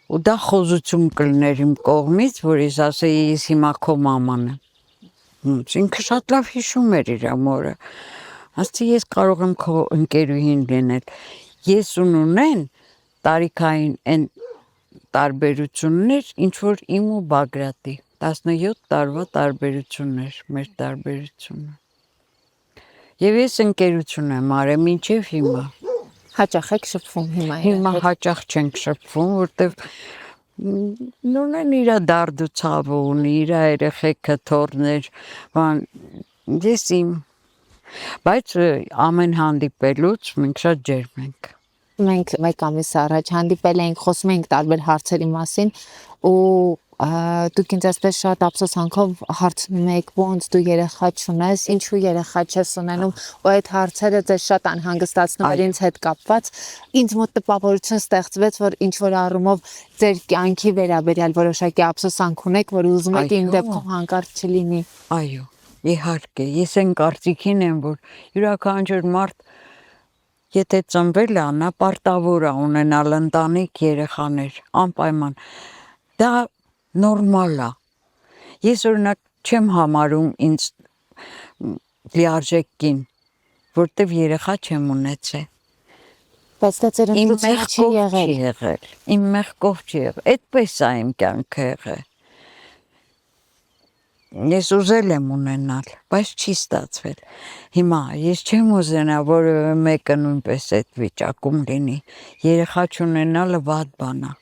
Ու դա խոզություն կլներ իմ կողմից, որ ես ասեի, ես հիմա քո մաման եմ։ Ինքը շատ լավ հիշում էր իր մորը։ Ասացի, ես կարող եմ քո ընկերուհին լինել։ Ես ու Նունեն տարիքային այն տարբերություններ, ինչ որ իմ ու Բագրատի 17 տարվա տարբերություններ, մեր տարբերությունը։ Եվ ես ընկերություն եմ արել մինչև հիմա։ Հաճախ եք շփվում հիմա։ Հիմա հաճախ չենք շփվում, որտեվ Նունեն իր դարդու ցավը ունի, իր երեխեքը թորներ, բան ես իմ, բայց ամեն հանդիպելուց մենք շատ ջերմ ենք։ Մենք մեկ ամիս առաջ հանդիպել էինք, խոսում էինք տարբեր հարցերի մասին ու դուք ինձ այսպես շատ ափսոսանքով հարցնում եք, ոնց դու երեխա չունես, ինչու երեխա չես ունենում, ու այդ հարցերը ձեզ շատ անհանգստացնում էր ինձ հետ կապված։ Ինձ մոտ տպավորություն ստեղծվեց, որ ինչ որ առումով ձեր կյանքի վերաբերյալ որոշակի ափսոսանք ունեք, որ ուզում եք իմ դեպքում հանկարծ չլինի։ Այո, իհարկե, ես այն կարծիքին եմ, որ յուրաքանչյուր մարդ եթե ծնվել է, նա պարտավոր է ունենալ ընտանիք, երեխաներ, անպայման։ Դա նորմալ է։ Ես օրինակ չեմ համարում ինձ լիարժեք կին, որտեվ երեխա չեմ ունեցել։ Բայց դա ձեր ընտրությունը չի եղել։ Իմ մեղքով չի եղել։ Այդպես է իմ կյանքը եղել։ Ես ուզել եմ ունենալ, բայց չի ստացվել։ Հիմա ես չեմ ուզենա որևէ մեկը նույնպես այդ վիճակում լինի։ Երեխա չունենալը վատ բան է։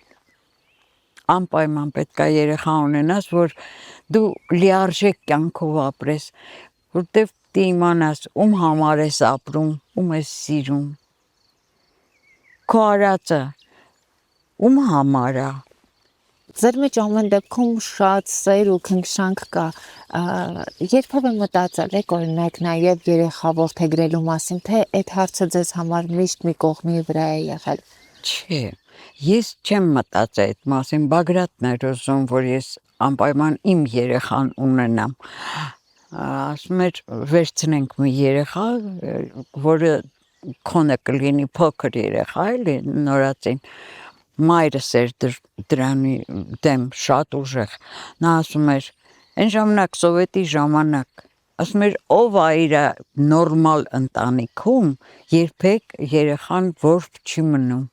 Անպայման պետք է երեխա ունենաս, որ դու լիարժեք կյանքով ապրես, որտեվ դու իմանաս ում համար ես ապրում, ում ես սիրում։ Քո արածը ում համար է։ Ձեր մեջ ամեն դեպքում շատ սեր ու քնքշանք կա։ Երբևէ մտածել եք օրինակ նաև երեխա որդեգրելու մասին, թե այդ հարցը ձեզ համար միշտ մի կողմի վրա է եղել։ Չէ, ես չեմ մտածել այդ մասին, Բագրատն էր ուզում, որ ես անպայման իմ երեխան ունենամ։ Ասում էր վերցնենք մի երեխա, որը քոնը կլինի փոքր երեխա, էլի նորածին։ Մայրս էր դրանի դեմ շատ ուժեղ։ Նա ասում էր, այն ժամանակ սովետի ժամանակ, ասում էր, ով է իր նորմալ ընտանիքում, երբեք երեխան որբ չի մնում։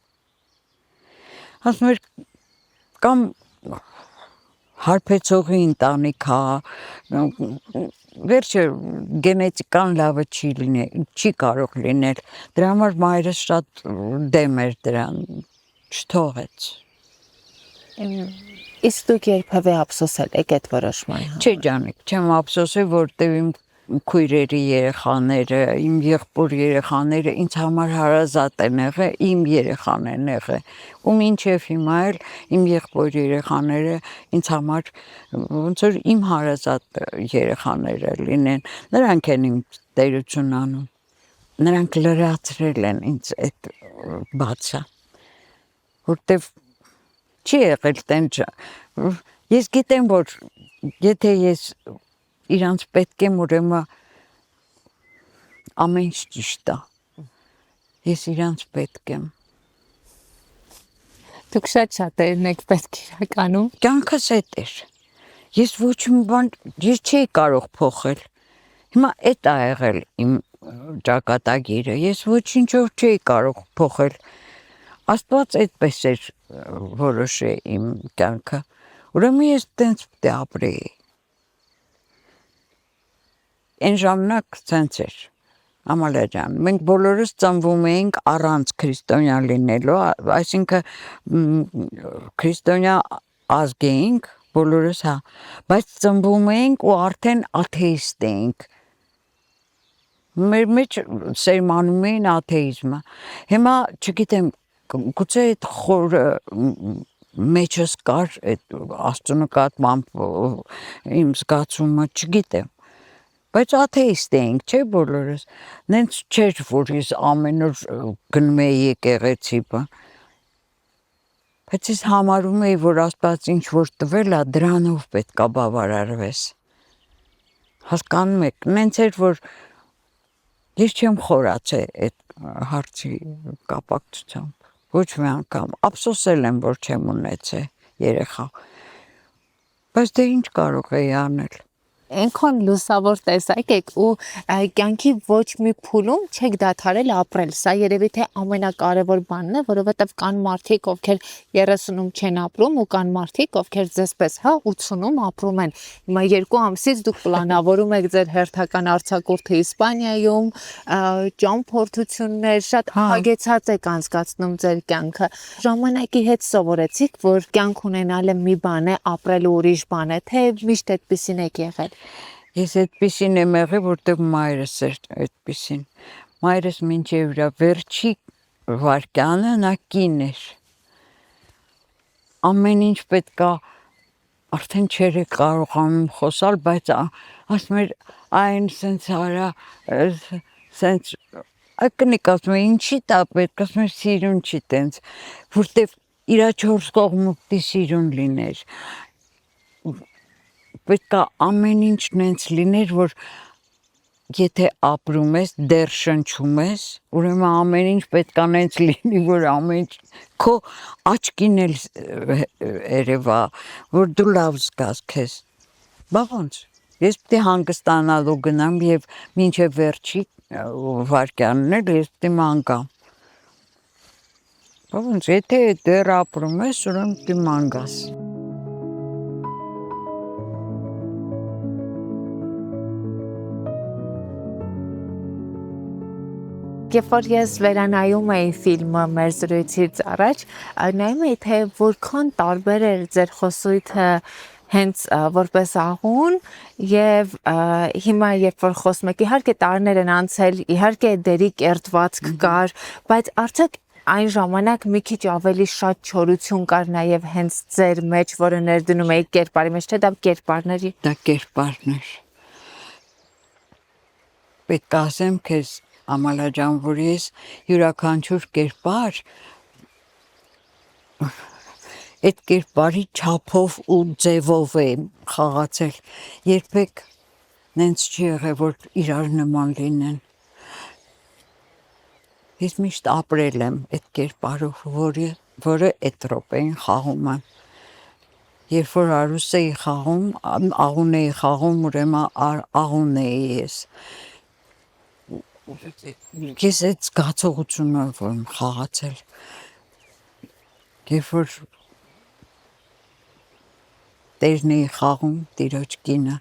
Ասում էր, կամ հարբեցողի ընտանիք է, վերջը գենետիկան լավը չի կարող լինել։ Դրա համար մայրս շատ դեմ էր դրան, չթողեց։ Իսկ դուք երբևէ ափսոսել եք այդ որոշման համար։ Չէ ջանիկ, չեմ ափսոսել, որտեվ իմ քույրերի երեխաները, իմ եղբոր երեխաները ինձ համար հարազատ են եղել, իմ երեխան են եղել։ Ու մինչև հիմա էլ իմ եղբոր երեխաները ինձ համար ոնց որ իմ հարազատ երեխաները լինեն։ Նրանք են իմ տերություն անում։ Նրանք լրացրել են ինձ այդ բացը։ Որտեվ չի եղել տենց։ Ես գիտեմ, որ եթե ես իրանց պետք եմ, ուրեմն ամեն ինչ ճիշտ է։ Ես իրանց պետք եմ։ Դուք շատ շատերն եք պետք իրականում։ Կյանքս էդ էր։ Ես ոչ մի բան ես չէի կարող փոխել։ Հիմա էդ է եղել իմ ճակատագիրը։ Ես ոչինչով չէի կարող փոխել։ Աստված այդպես էր որոշել իմ կյանքը։ Ուրեմն ես տենց պետք է ապրեի։ Այն ժամանակ տենց էր։ Ամալիա ջան, մենք բոլորս ծնվում էինք առանց քրիստոնյա լինելու, այսինքն քրիստոնյա ազգ էինք, բոլորս հա, բայց ծնվում էինք ու արդեն աթեիստ էինք։ Մեր մեջ սերմանում էին աթեիզմը։ Հիմա չգիտեմ, գուցե այդ խորը մեջս կար այդ Աստծո նկատմամբ իմ զգացումը, չգիտեմ։ Բայց աթեիստ էինք, չէ՞ բոլորս։ Նենց չէր, որ ես ամեն օր գնում էի եկեղեցի, Բայց ես համարում էի, որ Աստված ինչ որ տվել է, դրանով պետք է բավարարվես։ Հասկանում եք, նենց էր, որ ես չեմ խորացել այդ հարցի կապակցությամբ։ Ոչ մի անգամ, ափսոսել եմ, որ չեմ ունեցել երեխա։ Բայց դե ինչ կարող էի անել։ Այնքան լուսավոր տեսակ եք ու կյանքի ոչ մի փուլում չեք դադարել ապրել։ Սա երևի թե ամենակարևոր բանն է, որովհետև կան մարդիկ, ովքեր 30-ում չեն ապրում ու կան մարդիկ, ովքեր ձեզպես, 80-ում ապրում են։ Հիմա 2 ամսից դուք պլանավորում եք ձեր հերթական արձակուրդը Իսպանիայում, ճամփորդություններ, շատ հագեցած եք անցկացնում ձեր կյանքը։ Ժամանակի հետ սովորեցիք, որ կյանք ունենալը մի բան է, ապրելը ուրիշ բան է, թե միշտ այդպեսին եք եղել։ Ես այդպեսին եմ եղել, որտեղ մայրս էր այդպեսին։ Մայրս մինչև իր վերջի վարկյանը նա կին էր։ Ամեն ինչ պետք է արդեն չէր կարողանում խոսալ, բայց ասում էր այն սենց արա, սենց ակնիկ ասում է ինչի տա պետք, ասում էր սիրուն չի տենց, որտեղ իր 4 կողմուկտի սիրուն լիներ։ Պետք է ամեն ինչ նենց լիներ, որ եթե ապրում ես, դեռ շնչում ես, ուրեմն ամեն ինչ պետք է նենց լինի, որ ամեն ինչ քո աչքին էլ երևա, որ դու լավ զգաս քեզ։ Բա ոնց։ Ես պետք է հանգստանալու գնամ եւ մինչեւ վերջի վարկյանն էլ ես պետք է ման գամ։ Բա ոնց, եթե դեռ ապրում ես, ուրեմն պետք է ման գաս։ Երբ որ ես վերանայում էի ֆիլմը մեր զրույցից առաջ, նայում էի, թե որքան տարբեր էր ձեր խոսույթը հենց որպես աղուն եւ հիմա երբ որ խոսում եք, իհարկե տարիներ են անցել, իհարկե դերի կերտվածք կար, բայց արդյոք այն ժամանակ մի քիչ ավելի շատ չորություն կար նաեւ հենց ձեր մեջ, որը ներդնում էիք կերպարի մեջ, թե դա կերպարների։ Դա կերպարներ։ Պետք է ասեմ քեզ Ամալա ջան, որ ես յուրաքանչյուր կերպար այդ կերպարի չափով ու ձևով եմ խաղացել։ Երբեք նենց չի եղել, որ իրար նման լինեն։ Ես միշտ ապրել եմ այդ կերպարով, որը այդ րոպեին խաղում եմ։ Երբ որ արուս էի խաղում, աղուն էի խաղում, ուրեմն աղուն էի ես։ Ես այդ զգացողությունով եմ խաղացել։ Երբ որ տերն էի խաղում, տիրոջ կինը,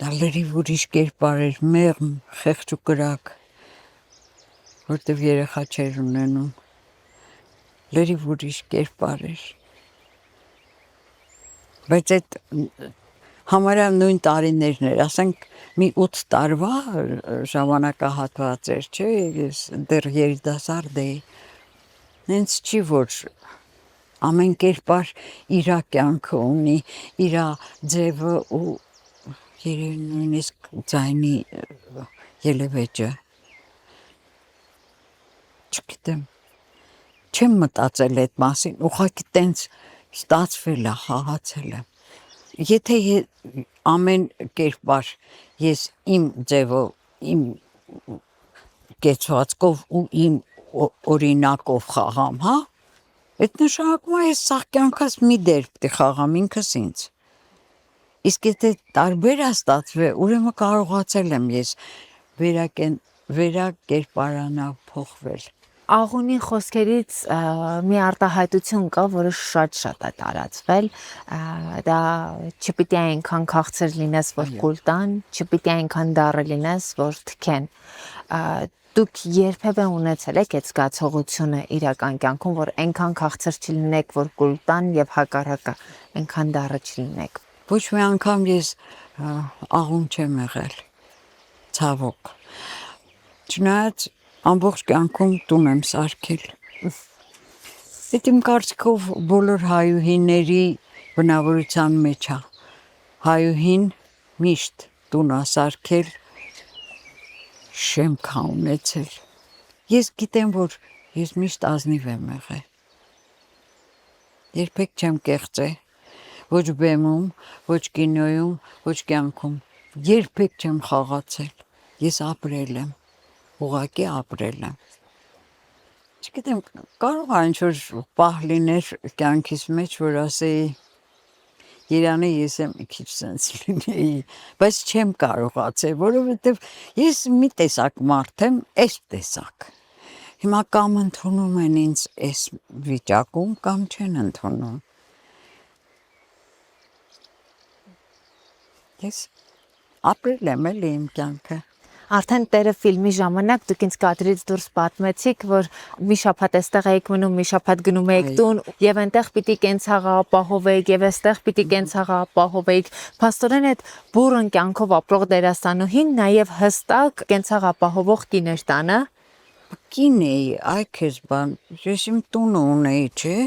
դա լրիվ ուրիշ կերպար էր, մեղմ, խեղճ ու կրակ, որտև երեխա չէր ունենում, լրիվ ուրիշ կերպար էր։ Բայց այդ համարյա նույն տարիներն էր, ասենք մի 8 տարվա ժամանակահատված էր, չէ, ես դեռ երիտասարդ էի։ Նենց չի, որ ամեն կերպար իր կյանքը ունի, իր ձևը ու երևի նույնիսկ ձայնի ելևէջը։ Չգիտեմ, չեմ մտածել այդ մասին, ուղղակի տենց ստացվել է, խաղացել եմ։ Եթե ամեն կերպար ես իմ ձևով, իմ կեցվածքով ու իմ օրինակով խաղամ, հա, այդ նշանակում է ես սաղ կյանքս մի դեր պետք է խաղամ ինքս ինձ։ Իսկ եթե տարբեր է ստացվել, ուրեմն կարողացել եմ ես վերակերպարանալ փոխվել։ Աղունի խոսքերից մի արտահայտություն կա, որը շատ է տարածվել, դա չպիտի այնքան քաղցր լինես, որ կուլ տան, չպիտի այնքան դառը լինես, որ թքեն։ Դուք երբևէ ունեցել եք այդ զգացողությունը իրական կյանքում, որ այնքան քաղցր չլինեք, որ կուլ տան եւ հակառակը, այնքան դառը չլինեք։ Ոչ մի անգամ ես աղուն չեմ եղել, ցավոք։ Չնայած ամբողջ կյանքում տուն եմ սարքել։ Այդ իմ կարծիքով բոլոր հայուհիների բնավորության մեջ է։ Հայուհին միշտ տուն է սարքել, շեմք է ունեցել։ Ես գիտեմ, որ ես միշտ ազնիվ եմ եղել։ Երբեք չեմ կեղծե։ Ոչ բեմում, ոչ կինոյում, ոչ կյանքում։ Երբեք չեմ խաղացել։ Ես ապրել եմ։ Ուղղակի ապրել եմ։ Չգիտեմ, կարող է ինչ-որ պահ լիներ կյանքիս մեջ, որ ասեի Երանի ես եմ մի քիչ սենց լինեի, բայց չեմ կարողացել, որովհետև ես մի տեսակ մարդ եմ, այս տեսակ։ Հիմա կամ ընդունում են ինձ այս վիճակում, կամ չեն ընդունում։ Ես ապրել եմ էլի իմ կյանքը։ Արդեն Տերը ֆիլմի ժամանակ դուք ինձ կադրից դուրս պատմեցիք, որ մի շաբաթ էստեղ էիք մնում, մի շաբաթ գնում էիք տուն, եւ այնտեղ պիտի կենցաղ ապահովեիք, եւ այստեղ պիտի կենցաղ ապահովեիք։ Փաստորեն այդ բուրըն կյանքով ապրող դերասանուհին նաեւ հստակ կենցաղ ապահովող կին էր տանը։ Կին էի, այ քեզ բան, ես իմ տունը ունեի, չէ,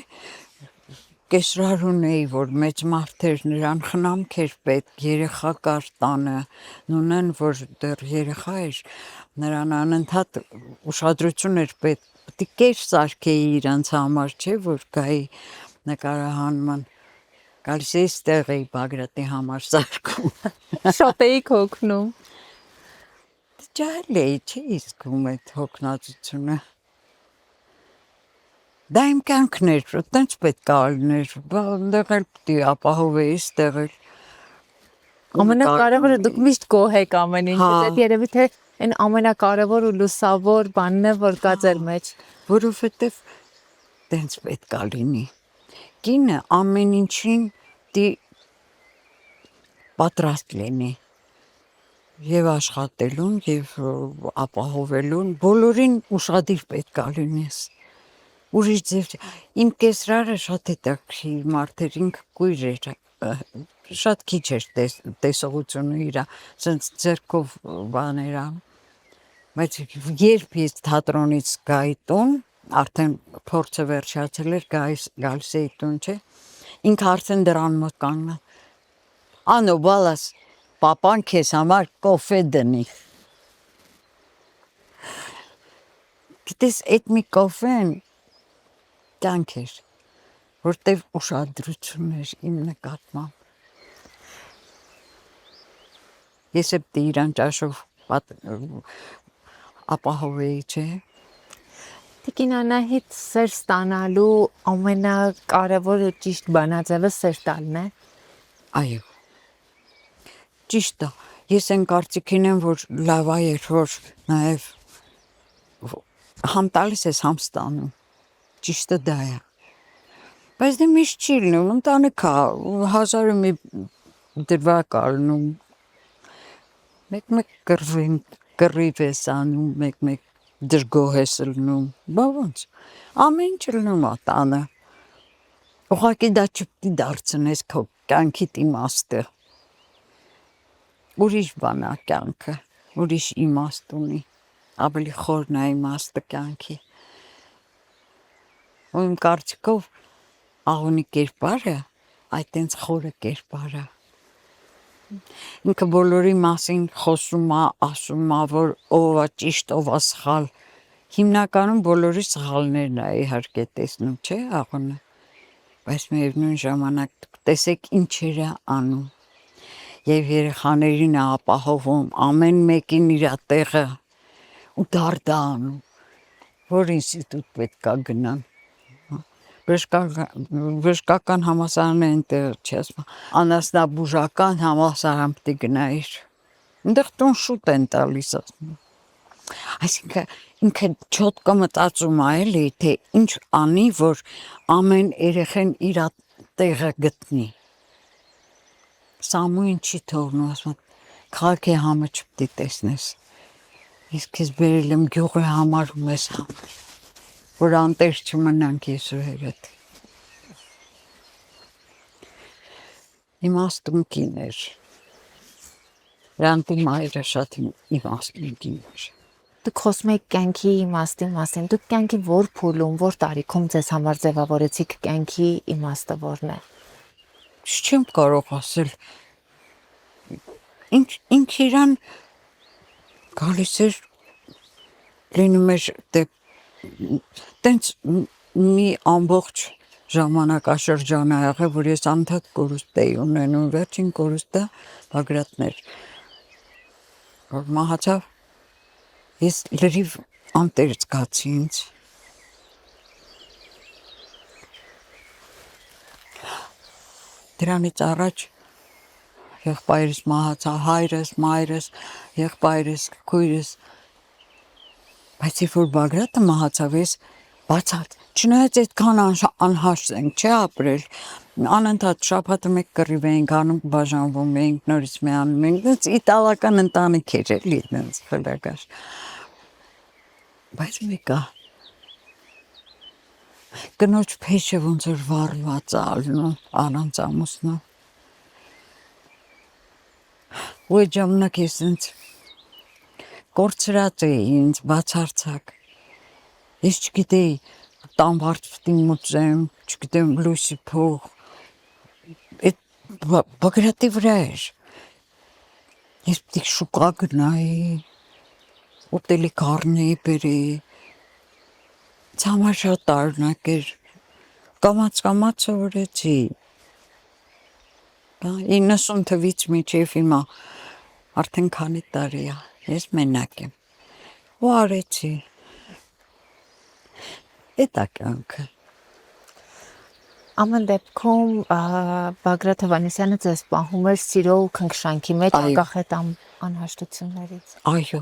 կեսրար ունեի, որ մեծ մարդ էր, նրան խնամք էր պետք, երեխա կար տանը, նույնն, որ դեռ երեխա էր, նրան անընդհատ ուշադրություն էր պետք, պետք է կեր սարքեի իրանց համար, չէ, որ գայի նկարահանման, գալիս էի ստեղ էի Բագրատի համար սարքում։ Շատ էիք հոգնում։ Ջահել էի, չի իսկում այդ հոգնածությունը։ Դա իմ կյանքն էր, տենց պետք է լիներ, այնտեղ էլ պիտի ապահովեի, ստեղ էլ։ Ամենակարևորը դուք միշտ գոհ եք ամեն ինչից, Հա։ այդ երևի թե այն ամենակարևոր ու լուսավոր բանն է, որ կա ձեր մեջ։ Որովհետև տենց պետք է լինի։ Կինը ամեն ինչին պիտի պատրաստ լինի։ Եվ աշխատելուն, եւ ապահովելուն, բոլորին ուշադիր պետք է լինես։ Ուրիշ ձև իմ կեսրարը շատ հետաքրքիր մարդ էր, ինքը կույր էր, շատ քիչ էր տեսողությունը իրա, սենց ձեռքով բաներ անում, բայց երբ ես թատրոնից գայի տուն, արդեն փորձը վերջացել էր, գալիս էի տուն, չէ, ինքը արդեն դրան մոտ կանգնած, անո բալաս, պապան քեզ համար կոֆե դնի։ Գիտես, այդ մի կոֆեն կյանք էր, որտև ուշադրություն էր իմ նկատմամբ։ Ես էպտի իրան ճաշով ապահովեի, չէ։ Տիկին Անահիտ սեր ստանալու ամենակարևոր ու ճիշտ բանաձևը սեր տալն է։ Այո։ Ճիշտ է, ես այն կարծիքին եմ, որ լավ է, որ նաև համ տալիս ես, համ ստանում, ճիշտը դա է, բայց դե միշտ չի լինում, ընտանիք է, 1000 մի դրվագ ալնում, մեկ կռիվ ես անում, մեկ դժգոհ ես լնում, բա ոնց, ամեն ինչ լնում է տանը, ուղղակի դա չպետք է դարձնես քո կյանքիդ իմաստը, ուրիշ բան է կյանքը, ուրիշ իմաստ ունի, ավելի խորն է իմաստը կյանքի։ Ու իմ կարծիքով աղոնի կերպարը այդ տենց խորը կերպար է։ Ինքը բոլորի մասին խոսում է, ասում է, որ ով է ճիշտ, ով է սխալ։ Հիմնականում բոլորի սխալներն է իհարկե տեսնում, չէ, աղոնը։ Բայց միևնույն ժամանակ տեսեք ինչեր է անում։ Եվ երեխաներին է ապահովում, ամեն մեկին իր տեղը ու դարդանում, որ ինստիտուտ պետք է գնան։ Բժշկական համալսարանը այնտեղ չի ասում, անասնաբուժական համալսարան պետք է գնայիր։ Այնտեղ տուն շուտ են տալիս ասում։ Այսինքն ինքը չոտկը մտածում է էլի, թե ինչ անի, որ ամեն երեխան իր տեղը գտնի։ Սամույն չի թողնում, ասում քաղաքի համը չպետք է տեսնես։ Իսկ ես բերել եմ գյուղի համար ու մեզ համար, որ անտեր չմնանք ես ու հերդ։ Իմաստուն կին էր։ Ռանտի մայրը շատ իմաստուն կին էր։ Դուք խոսում եք կյանքի իմաստի մասին, դուք կյանքի որ փուլում, որ տարիքում ձեզ համար ձևավորեցիք կյանքի իմաստը որն է։ Չեմ կարող ասել։ Ինք իրան գալիս էր լինում էր տենց մի ամբողջ ժամանակաշրջան ա եղել, որ ես անդադ կորուստ էի ունենում, վերջին կորուստը Բագրատն էր, որ մահացավ, ես լրիվ անտեր զգացի ինձ։ Դրանից առաջ եղբայրս մահացա, հայրս, մայրս, եղբայրս, քույրս, բայց երբ որ Բագրատը մահացավ, ես բացած, չնայած այդքան անհաշտ ենք, չէ ապրել, անընդհատ շաբաթը մեկ կռիվ էինք անում, բաժանվում էինք, նորից միանում էինք, դից իտալական ընտանիք էր էլի, դից խելագար, բայց մեկա, կնոջ փեշը ոնց որ վառված է ալնում, առանց ամուսնու, ու այդ ժամանակ ես ինձ կորցրած էի ինձ բացարձակ, ես չգիտեի տան վարդպետի մուծեմ, չգիտեմ լույսի փող, այդ Բագրատի վրա էր, ես պետք է շուկա գնայի, ուտելիք առնեի բերեի, համար շատ տարօրինակ էր, կամաց սովորեցի, 90 թվից մինչև հիմա արդեն քանի տարի է, ես մենակ եմ, ու արեցի, էդ է կյանքը։ Ամեն դեպքում Բագրատ Հովհաննիսյանը ձեզ պահում էր սիրո ու քնքշանքի մեջ, անկախ այդ անհաշտություններից։ Այո։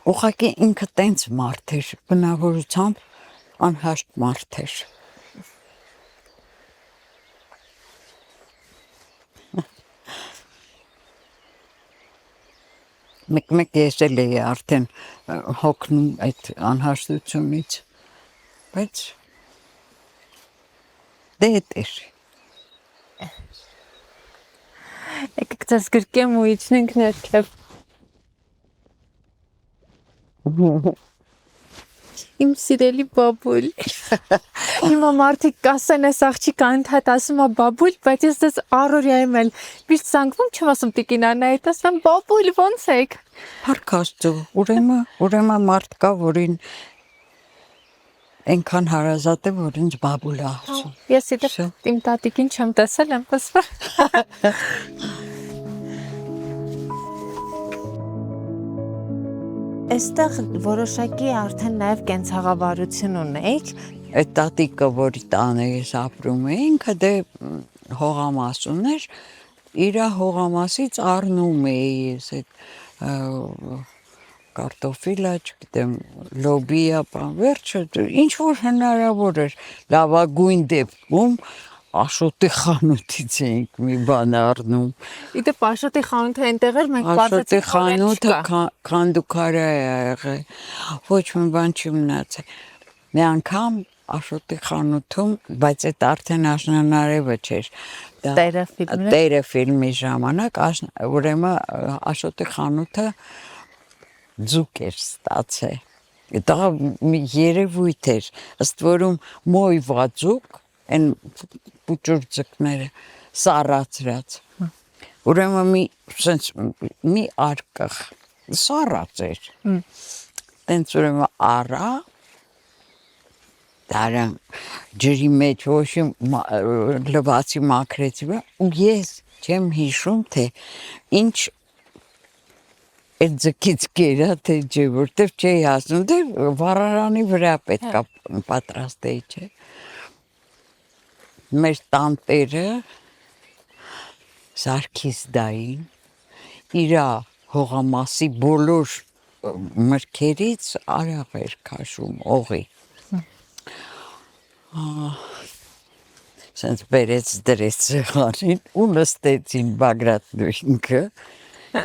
Ուղղակի ինքը տենց մարդ էր, բնավորությամբ անհաշտ մարդ էր։ Մեկ ես էլ էի արդեն հոգնում այդ անհաշտությունից, բայց դե էդ էր։ Եկեք ձեզ գրկեմ ու իջնենք ներքև։ Իմ սիրելի բաբուլ։ Հիմա մարդիկ կասեն այս աղջիկը անդադ ասում է բաբուլ, բայց ես դες առօրյա եմ էլ միշտ զանգվում չեմ ասում տիկին Աննայիդ, ասում բաբուլ ո՞նց եք։ Փառք Աստծո, ուրեմն մարդ կա, որին այնքան հարազատ է, որ ինձ բաբուլ է ասում։ Ես իմ տատիկին չեմ տեսել, այնպես որ։ Այստեղ որոշակի արդեն նաև կենցաղավարություն ունեիք։ Այդ տատիկը, որի տանը ես ապրում էի, ինքը դե հողամաս ուներ, իր հողամասից առնում էի ես այդ կարտոֆիլը, չգիտեմ, լոբիա, վերջը, ինչ որ հնարավոր էր, լավագույն դեպքում Աշոտի խանութից էինք մի բան առնում։ Իդեպ Աշոտի խանութը այնտեղ էր, մենք Աշոտի խանութը քանդուկարա է եղել, ոչ մի բան չի մնացել։ Մի անգամ Աշոտի խանութում, բայց այդ արդեն աշնանարևը չէր։ Տերը ֆիլմի ժամանակ, ուրեմն Աշոտի խանութը ձուկ էր ստացել։ Դա մի երևույթ էր, ըստ որում մոյվա ձուկ, այն պուճուր ձկները սառացրած։ Ուրեմն մի արկղ սառած էր։ Տենց ուրեմն առա, դարան ջրի մեջ ոչի լվացի մաքրեցի ու ես չեմ հիշում, թե ինչ այդ ձկից կերա, թե չէ, որտև չէի հասնում, դե վառարանի վրա պետք է պատրաստեի, չէ։ Մեր տանտերը Սարգիս դային իր հողամասի բոլոր մրգերից արաղ էր քաշում օղի։ Սենց բերեց դրեց սեղանին ու նստեցին Բագրատն ու ինքը։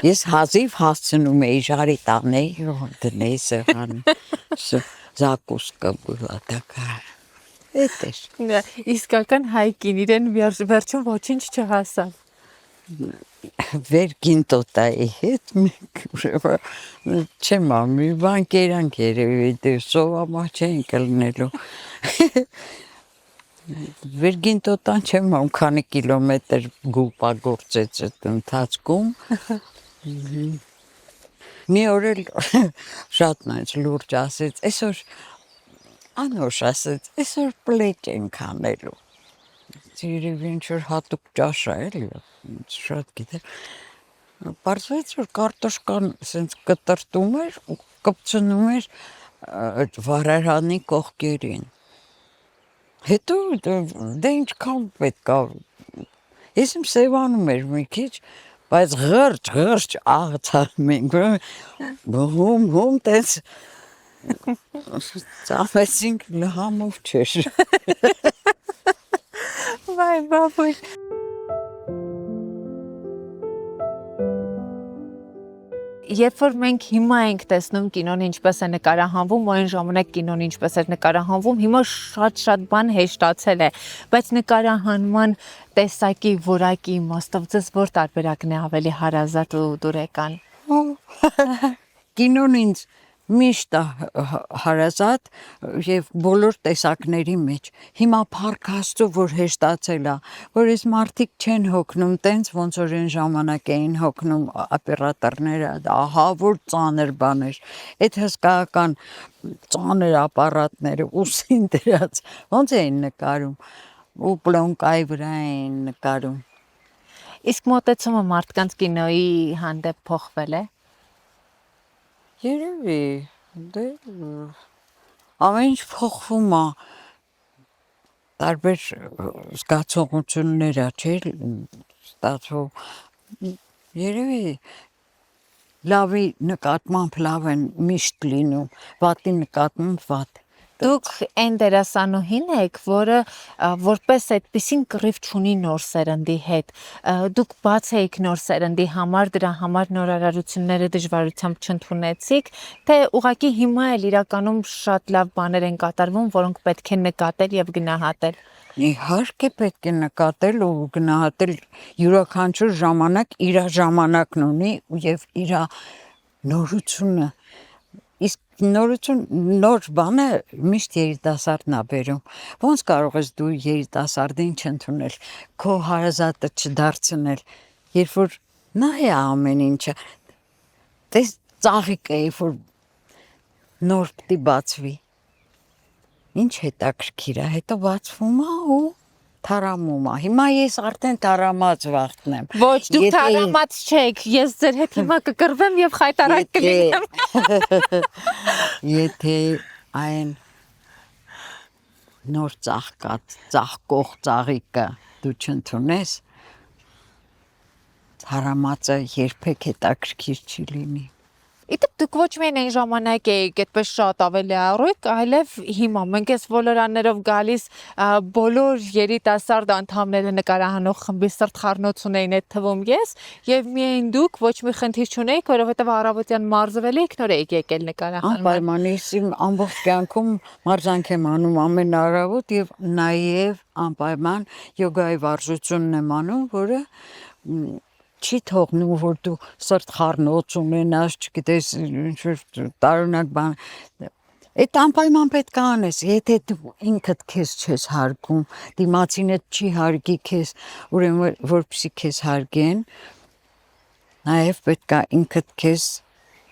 Ես հազիվ հասցնում էի ժարի տանեի, դնեի սեղանին, զակուսկը բուլատակա։ Էդ էր։ Իսկական հայկին իրեն վերջում ոչինչ չհասավ։ Վերգին տոտայի հետ մենք չեմ ամի բան կերանք երևի դե սովամա չեն կլնելու։ Վերգին տոտան չեմ ամ քանի կիլոմետր գուպա գործեց այդ ընթացքում։ Մի օր էլ շատ նայց լուրջ ասեց, այսօր Անոշ ասեց, այսօր պլեկ ենք անելու։ Երևի ինչ-որ հատուկ ճաշ է, էլի, շատ գիտեր։ Պարզվեց, որ կարտոշկան սենց կտրտում էր ու կպցնում էր այդ վարարանի կողքերին։ Հետո դե ինչքան պետք է։ Ես իմ սևանում էր մի քիչ, բայց ղրճ աղցան մենք, հում տես ծամեցինք լհամով չեր։ Վայ, բաբույր։ Երբ որ մենք հիմա ենք տեսնում կինոն ինչպես է նկարահանվում, ու այն ժամանակ կինոն ինչպես էր նկարահանվում, հիմա շատ բան հեշտացել է, բայց նկարահանման տեսակի, որակի իմաստով ձեզ որ տարբերակն է ավելի հարազատ ու դուրեկան։ Կինոն ինձ միշտ հարազատ եւ բոլոր տեսակների մեջ։ Հիմա փառք Աստծո, որ հեշտացել է, որ այս մարդիկ չեն հոգնում տենց ոնց որ այն ժամանակ էին հոգնում օպերատորները, ահա որ ծանր բաներ։ Այդ հսկայական ծանր ապարատները ուսին դրած ոնց էին նկարում ու պլոնկայի վրա էին նկարում։ Իսկ մոտեցումը մարդկանց կինոյի հանդեպ փոխվել է։ Երևի, դե ամեն ինչ փոխվում է, տարբեր զգացողություններ է, չէ՞, ստացվում, երևի լավի նկատմամբ լավ են միշտ լինում, վատի նկատմամբ վատ։ Դուք այն դերասանուհին եք, որը որպես այդպեսին կռիվ չունի նոր սերնդի հետ։ Դուք բաց եք նոր սերնդի համար, դրա համար նորարարությունները դժվարությամբ չընդունեցիք, թե ուղղակի հիմա էլ իրականում շատ լավ բաներ են կատարվում, որոնք պետք է նկատել եւ գնահատել։ Իհարկե պետք է նկատել ու գնահատել յուրաքանչյուր ժամանակ իր ժամանակն ունի եւ իր նորությունը։ Իսկ նոր բանը միշտ երիտասարդն է բերում։ Ոնց կարող ես դու երիտասարդին չընդունել, քո հարազատը չդարձնել, երբ որ նա է ամեն ինչը։ Տես ծաղիկը, երբ որ նոր պիտի բացվի։ Ինչ հետաքրքիր է, հետո բացվում է ու թարամում է։ Հիմա ես արդեն թարամած վախտն եմ։ Ոչ, դուք թարամած չեք, ես ձեր հետ հիմա կկռվեմ եւ խայտարակ կլինեմ։ Եթե այն նոր ծաղկող ծաղիկը դու չընդունես, թարամածը երբեք հետաքրքիր չի լինի։ Իդեպ դուք ոչ միայն այն ժամանակ եք այդպես շատ ավելի առույգ, այլև հիմա մենք այս ոլորաններով գալիս բոլոր երիտասարդ անդամները նկարահանող խմբի սրտխառնոց ունեին այդ թվում ես, եւ միայն դուք ոչ մի խնդիր չունեիք, որովհետեւ առավոտյան մարզվել եք, նոր եք եկել նկարահանման։ Անպայման ես իմ ամբողջ կյանքում մարզանք եմ անում ամեն առավոտ եւ նաեւ անպայման յոգայի վարժությունն եմ անում, որը չի թողնում, որ դու սրտխառնոց ունենաս, չգիտես, ինչ-որ տարօրինակ բան։ Այդ անպայման պետք է անես, եթե դու ինքդ քեզ չես հարգում, դիմացինը չի հարգի քեզ, ուրեմն որպեսզի քեզ հարգեն, նաև պետք է ինքդ քեզ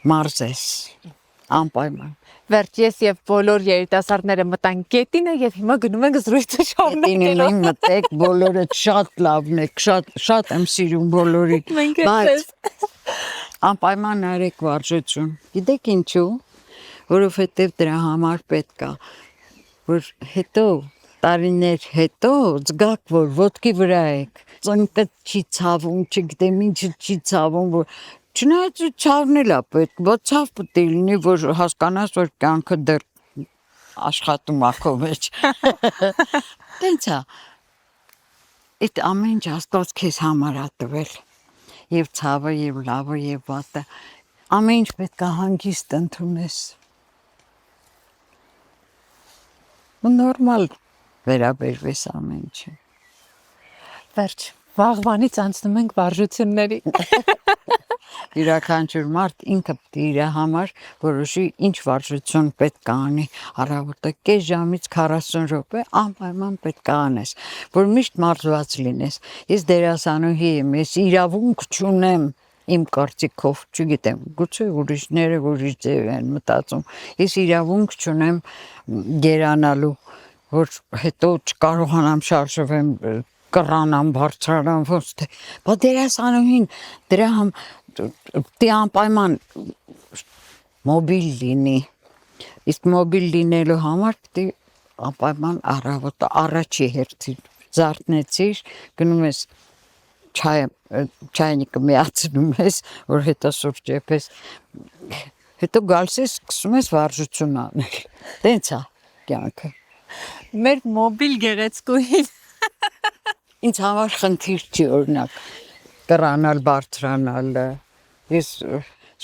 մարզես, անպայման։ Վերջ ես եւ բոլոր երիտասարդները մտան գետինը եւ հիմա գնում ենք զրույցը շարունակելու։ Գետինը մտեք, բոլորը շատ լավն եք, շատ եմ սիրում բոլորին։ Բայց անպայման արեք վարժություն։ Գիտեք ինչու? Որովհետեւ դրա համար պետք է, որ հետո տարիներ հետո զգաք, որ ոտքի վրա եք, ծնկը չի ցավում, չգիտեմ ինչը չի ցավում, որ չնայած ցավնել է պետք, բայց ցավ պետք է լինի, որ հասկանաս, որ կյանքը դեռ աշխատում է քո մեջ։ Տենց է։ Այդ ամեն ինչ Աստված քեզ համար է տվել։ Եվ ցավը, եւ լավը, եւ վատը։ Ամեն ինչ պետք է հանգիստ ընդունես։ Ու նորմալ վերաբերվես ամեն ինչին։ Վերջ, վաղվանից անցնում ենք վարժությունների։ Յուրաքանչյուր մարդ ինքը պետք է իր համար որոշի ինչ վարժություն պետք է անի, առավոտը կես ժամից 40 րոպե անպայման պետք է անես, որ միշտ մարզված լինես։ Ես դերասանուհի եմ, ես իրավունք չունեմ իմ կարծիքով, չգիտեմ, գուցե ուրիշները ուրիշ ձև են մտածում։ Ես իրավունք չունեմ գերանալու, որ հետո չկարողանամ շարժվեմ, կռանամ, բարձրանամ, ոնց թե։ Բա դերասանուհին դրա դե անպայման մոբիլ լինի։ Իսկ մոբիլ լինելու համար պետք է անպայման առավոտը առաջի հերթին զարթնեցիր, գնում ես չայնիկը միացնում ես, որ հետո սուրճ եփես, հետո գալիս ես սկսում ես վարժություն անել։ Տենց է կյանքը։ Մեր մոբիլ գեղեցկուհին Ինձ համար խնդիր չի օրինակ կռանալ, բարձրանալ։ Ես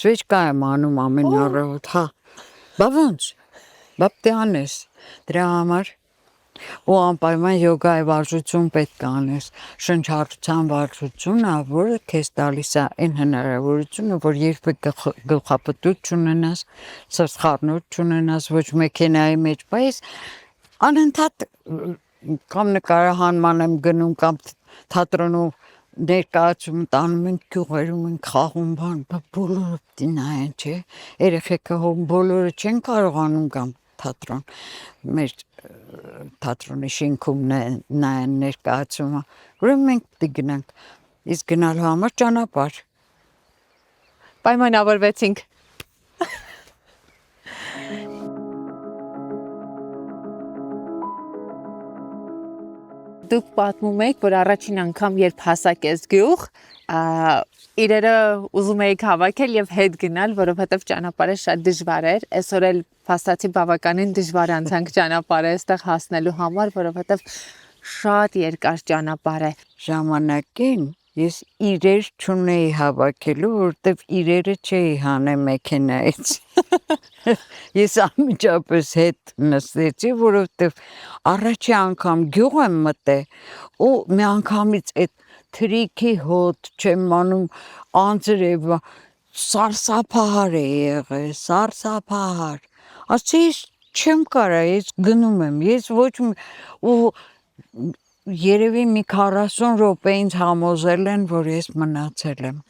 շվեջկա եմ անում ամեն առավոտ, հա։ Բա ոնց։ Բա պետք է անես։ Դրա համար ու անպայման յոգայի վարժություն պետք է անես, շնչառության վարժությունը, որը քեզ տալիս է այն հնարավորությունը, որ երբեք գլխապտույտ չունենաս, սրտխառնոց չունենաս, ոչ մեքենայի մեջ, բայց անընդհատ կամ նկարահանման եմ գնում, կամ թատրոնում ներկայացում տանում են գյուղերում են խաղում բան, բոլորը պետք է նայեն, չէ՞։ Երեխեքը բոլորը չեն կարողանում կամ թատրոն, մեր թատրոնի շենքում նայեն ներկայացումը, ուրեմն մենք պետք է գնանք, իսկ գնալու համար ճանապարհ։ պայմանավորվեցինք։ Դուք պատմում եք, որ առաջին անգամ երբ հասակ ես գյուղ, իրերը ուզում էիք հավաքել եւ հետ գնալ, որովհետեւ ճանապարհը շատ դժվար էր։ Այսօր էլ փաստացի բավականին դժվար անցանք ճանապարհը այստեղ հասնելու համար, որովհետեւ շատ երկար ճանապարհ է։ Ժամանակին ես իրեր չունեի հավաքելու, որտեվ իրերը չէի հանե մեքենայից։ Ես անմիջապես հետ նստեցի, որովհետև առաջի անգամ գյուղ եմ մտել ու մի անգամից այդ թրիքի հոտ չեմ անում անձրև սարսափահար է եղել, սարսափահար։ Ասի չեմ կարա, ես գնում եմ, ես ոչ ու երևի մի 40 րոպե ինձ համոզել են, որ ես մնացել եմ։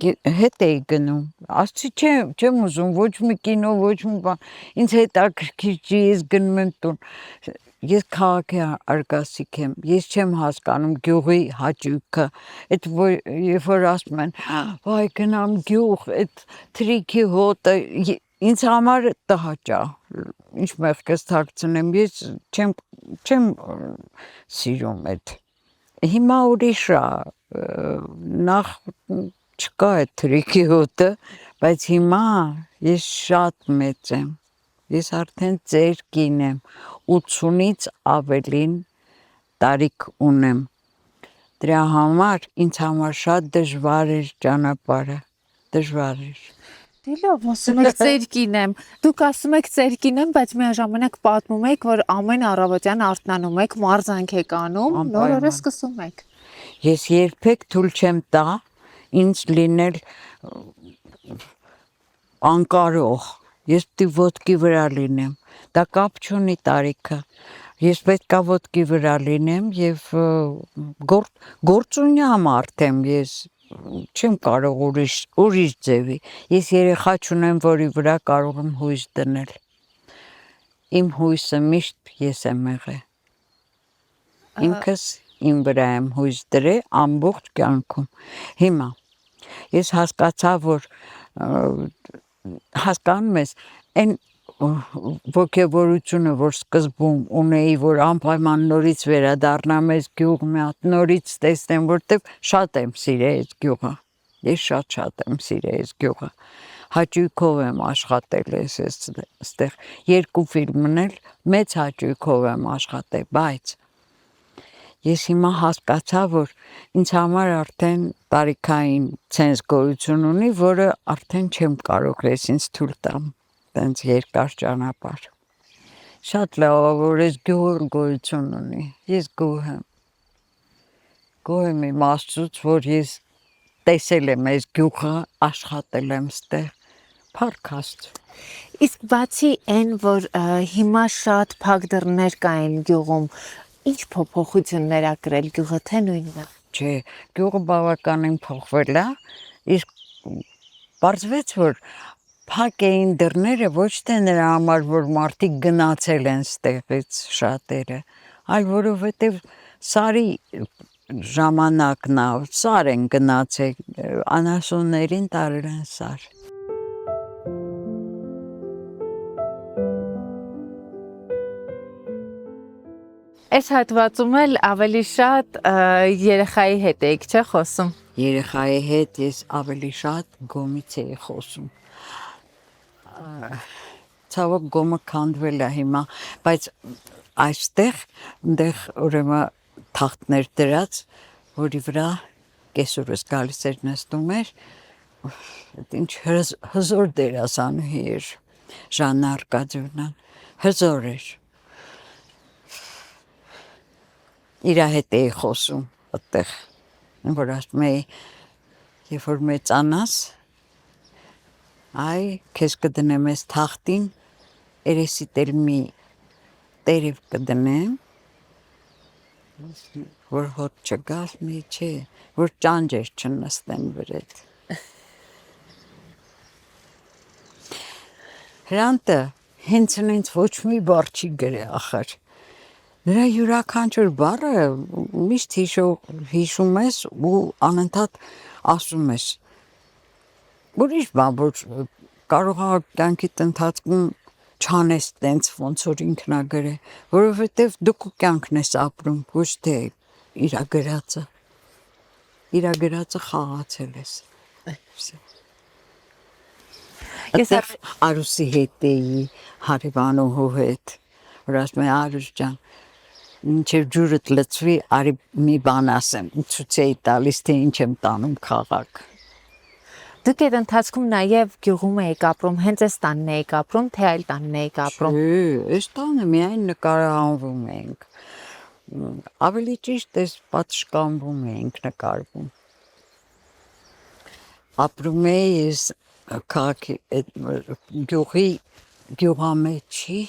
Հետ էի գնում, ասի չեմ ուզում, ոչ մի կինո, ոչ մի բան, ինձ հետաքրքիր չի, ես գնում եմ տուն։ Ես քաղաքի արգասիկ եմ, ես չեմ հասկանում գյուղի հաճույքը, այդ երբ որ ասում են, վայ գնամ գյուղ, այդ թրիքի հոտը, ինձ համար տհաճ է, ինչ մեղքս թաքցնեմ, ես չեմ սիրում այդ։ Հիմա ուրիշ է, նախ չկա այդ թրիքի հոտը, բայց հիմա ես շատ մեծ եմ, ես արդեն ծեր կին եմ, 80-ից ավելին տարիք ունեմ, դրա համար ինձ համար շատ դժվար էր ճանապարհը, դժվար էր։ Դե լավ, ասում եք ծեր կին եմ, դուք ասում եք ծեր կին եմ, բայց միաժամանակ պատմում եք, որ ամեն առավոտյան արթնանում եք, մարզանք եք անում, նոր օրը սկսում եք։ Ես երբեք թույլ չեմ տա ինձ լինել անկարող, ես պետք է ոտքի վրա լինեմ, դա կապ չունի տարիքը, ես պետք է ոտքի վրա լինեմ եւ գործունյա մարդ եմ ես, չեմ կարող ուրիշ ձևի, ես երեխա չունեմ, որի վրա կարող եմ հույս դնել, իմ հույսը միշտ ես եմ եղել, ինքս իմ վրա եմ հույս դրել ամբողջ կյանքում, հիմա ես հասկացա, որ հասկանում ես, այն ոգևորությունը, որ սկզբում ունեի, որ անպայման նորից վերադառնամ այս գյուղ, մի հատ նորից տեսնեմ, որտեվ շատ եմ սիրել այս գյուղը, ես շատ եմ սիրել այս գյուղը, հաճույքով եմ աշխատել այստեղ, 2 ֆիլմն էլ մեծ հաճույքով եմ աշխատել, բայց ես հիմա հասկացա, որ ինձ համար արդեն տարիքային ցենզ գոյություն ունի, որը արդեն չեմ կարող ես ինձ թույլ տամ, տենց երկար ճանապարհ։ Շատ լավ է, որ այս գյուղը գոյություն ունի, ես գոհ եմ։ Գոհ եմ իմ Աստծուց, որ ես տեսել եմ այս գյուղը, աշխատել եմ ստեղ, փառք Աստծո։ Իսկ բացի այն, որ հիմա շատ փակ դռներ կային գյուղում, ինչ փոփոխություններ ա կրել գյուղը, թե նույնն է։ Չէ, գյուղը բավականին փոխվել է, իսկ պարզվեց, որ փակ էին դռները ոչ թե նրա համար, որ մարդիկ գնացել են ստեղից շատերը, այլ որովհետև սարի ժամանակն է, սար են գնացել, անասուններին տարել են սար։ Այս հատվածում էլ ավելի շատ երեխայի հետ եք, չէ՞ խոսում։ Երեխայի հետ ես ավելի շատ գոմից էի խոսում։ Ցավոք գոմը քանդվել է հիմա, բայց այստեղ ուրեմն թախտներ դրած, որի վրա կեսուրս գալիս էր նստում էր, ինչ հզոր դերասանուհի էր, Ժաննա Արկադիևնան, հզոր էր։ Իր հետ էի խոսում այդտեղ, որ ասում էի, երբ որ մեծանաս, այ քեզ կդնեմ ես թախտին, երեսիդ էլ մի տերև կդնեմ, որ հոտ չգաս մի չէ, որ ճանճեր չնստեն վրեդ։ Հրանտը հենց ոչ մի բառ չի գրե ախր։ Նրա յուրաքանչյուր բառը միշտ հիշում ես ու անընդհատ ասում ես։ Ուրիշ բան, որ կարող է կյանքիդ ընթացքում չանես տենց ոնց որ ինքն է գրե, որովհետև դու քո կյանքն ես ապրում, ոչ թե իր գրածը խաղացել ես։ Ես Արուսի հետ էի, հարևանուհու հետ, որ ասում է Արուս ջան, մինչև ջուրդ լցվի, արի մի բան ասեմ, ցույց էի տալիս, թե ինչ եմ տանում քաղաք։ Դուք այդ ընթացքում նաև գյուղում եք ապրում, հենց այս տանն եք ապրում, թե այլ տանն եք ապրում։ Այս տանը միայն նկարահանվում ենք։ Ավելի ճիշտ էս պատշգամբում ենք նկարվում։ Ապրում էի ես քաղաքի գյուղի գյուղամեջի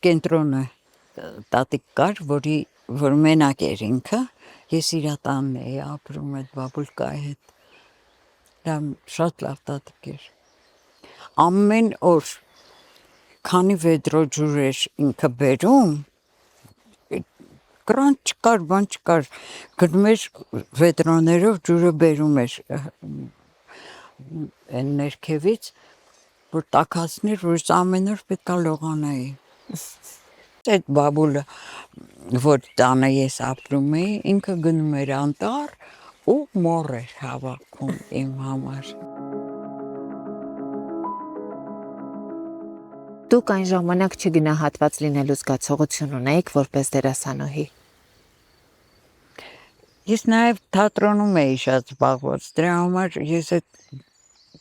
կենտրոնը տատիկ կար, որ մենակ էր ինքը, ես իր տանն էի ապրում այդ բաբուլկայի հետ։ Դա շատ լավ տատիկ էր։ Ամեն օր քանի վեդրո ջուր էր ինքը բերում, կրանտ չկար, բան չկար, գնում էր վեդրոներով ջուրը բերում էր այն ներքևից, որ տաքացներ, որ ամեն օր պետք է լողանայի։ Այդ բաբուլը, որ տանը ես ապրում էի, ինքը գնում էր անտառ ու մոր էր հավաքում իմ համար։ Դուք այն ժամանակ չգնահատված լինելու զգացողություն ունեիք որպես դերասանուհի։ Ես նաև թատրոնում էի շատ զբաղված, դրա համար ես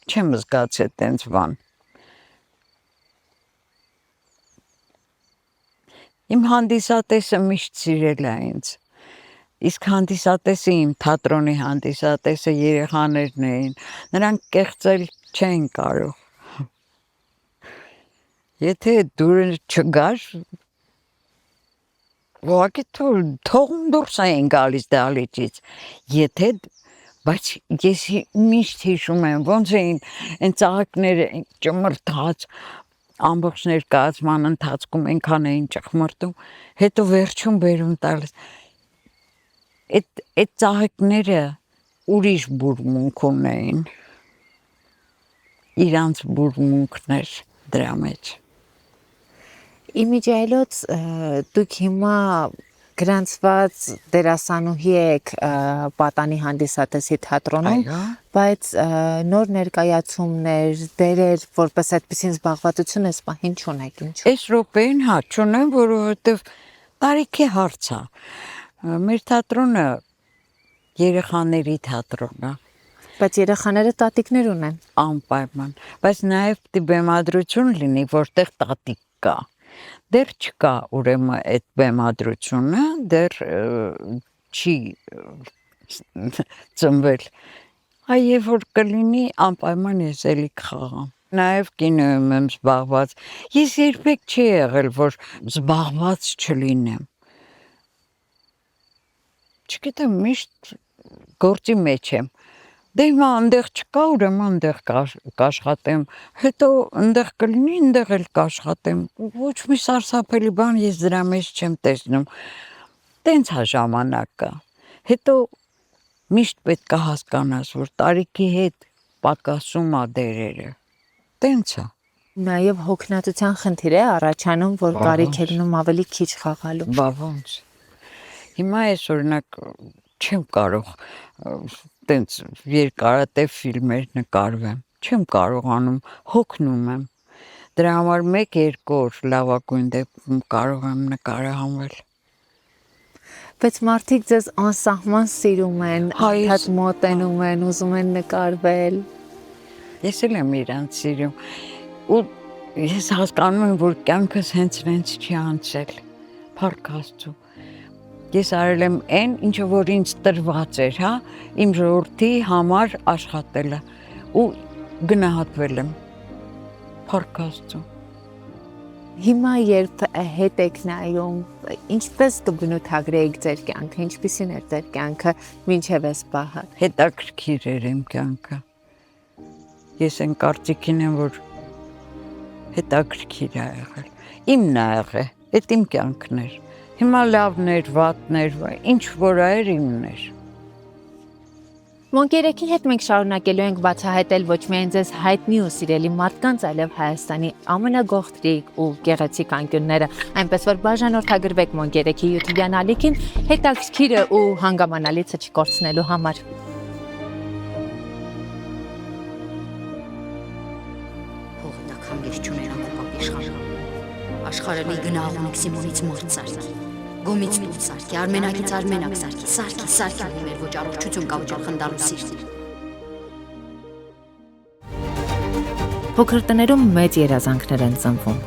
չեմ զգացել տենց բան։ Իմ հանդիսատեսը միշտ սիրել է ինձ, իսկ հանդիսատեսը իմ թատրոնի հանդիսատեսը երեխաներն էին, նրանք կեղծել չեն կարող։ Եթե դուրը չգար, ուղղակի թողում դուրս էին գալիս դահլիճից, բայց ես միշտ հիշում եմ, ոնց էին այն ծաղիկները ճմրթած, ամբողջ ներկայացման ընթացքում այնքան էին ճխմրտում, հետո վերջում բերում տալիս։ Այդ ծաղիկները ուրիշ բուրմունք ունեին, իրանց բուրմունքներ դրա մեջ։ Իմիջիայլոց դուք հիմա գրանցված դերասանուհի եք Պատանի հանդիսատեսի թատրոնում, բայց նոր ներկայացումներ, դերեր, որպես այդպիսին զբաղվածություն էս պահին չունեք, ինչու՞։ Այս րոպեին չունեմ, որովհետև տարիքի հարց է։ Մեր թատրոնը երեխաների թատրոն է։ Բայց երեխաները տատիկներ ունեն։ Անպայման, բայց նաև պիտի բեմադրություն լինի, որտեղ տատիկ կա։ Դեռ չկա ուրեմն այդ բեմադրությունը, դեռ չի ծնվել։ Այ որ կլինի, անպայման ես էլի կխաղամ։ Նաև կինոյում եմ զբաղված։ Ես երբեք չի եղել, որ զբաղված չլինեմ։ Չգիտեմ, միշտ գործի մեջ եմ։ Դե հիմա այնտեղ չկա, ուրեմն այնտեղ կաշխատեմ, հետո այնտեղ կլինի, այնտեղ էլ կաշխատեմ։ Ոչ մի սարսափելի բան ես դրա մեջ չեմ տեսնում։ Տենց է ժամանակը։ Հետո միշտ պետք է հասկանաս, որ տարիքի հետ պակասում է դերերը։ Տենց է։ Նաև հոգնածության խնդիր է առաջանում, որ կարիք է լինում ավելի քիչ խաղալու։ Բա ոնց։ Հիմա ես օրինակ չեմ կարող տենց երկարատև ֆիլմեր նկարվեմ։ Չեմ կարողանում, հոգնում եմ։ Դրա համար 1-2 օր լավագույն դեպքում կարող եմ նկարահանվել։ Բայց մարդիկ ձեզ անսահման սիրում են, հատ մոտենում են, ուզում են նկարվել։ Ես էլ եմ իրանց սիրում։ Ու ես հասկանում եմ, որ կյանքս հենց իրենց չի անցել։ Փառք Աստծո։ Ես արել եմ այն, ինչը որ ինձ տրված էր, հա, իմ ժողովրդի համար աշխատելը ու գնահատվել եմ։ Փառք Աստծո։ Հիմա երբ հետ եք նայում, ինչպես կբնութագրեիք ձեր կյանքը, ինչպիսին էր ձեր կյանքը մինչև այս պահը։ Հետաքրքիր էր իմ կյանքը։ Ես այն կարծիքին եմ, որ հետաքրքիր է եղել։ Իմն է եղել, այդ իմ կյանքն էր։ Հիմա լավներ, վատներ, ինչ որ էր իմն էր։ Մոնկերեքի հետ մենք շարունակելու ենք բացահայտել ոչ միայն ձեզ հայտնի ու սիրելի մարդկանց, այլև Հայաստանի ամենագողտրիկ ու գեղեցիկ անկյունները, այնպես որ բաժանորդագրվեք Մոնկերեքի YouTube-յան ալիքին հետաքրքիրը ու հանգամանալիցը չկորցնելու համար։ Հողտակ հանգեր չունենան կոպապ իշխան։ Աշխարհի գնահունիկ Սիմոնից մարդ սարքի։ Գոմից տուր սարքի, արմենակից արմենակ սարքի, սարքի ու մեր ոչ առողջություն կավճար խնդալու սիրտ։ Փոքր տներում մեծ երազանքներ են ծնվում։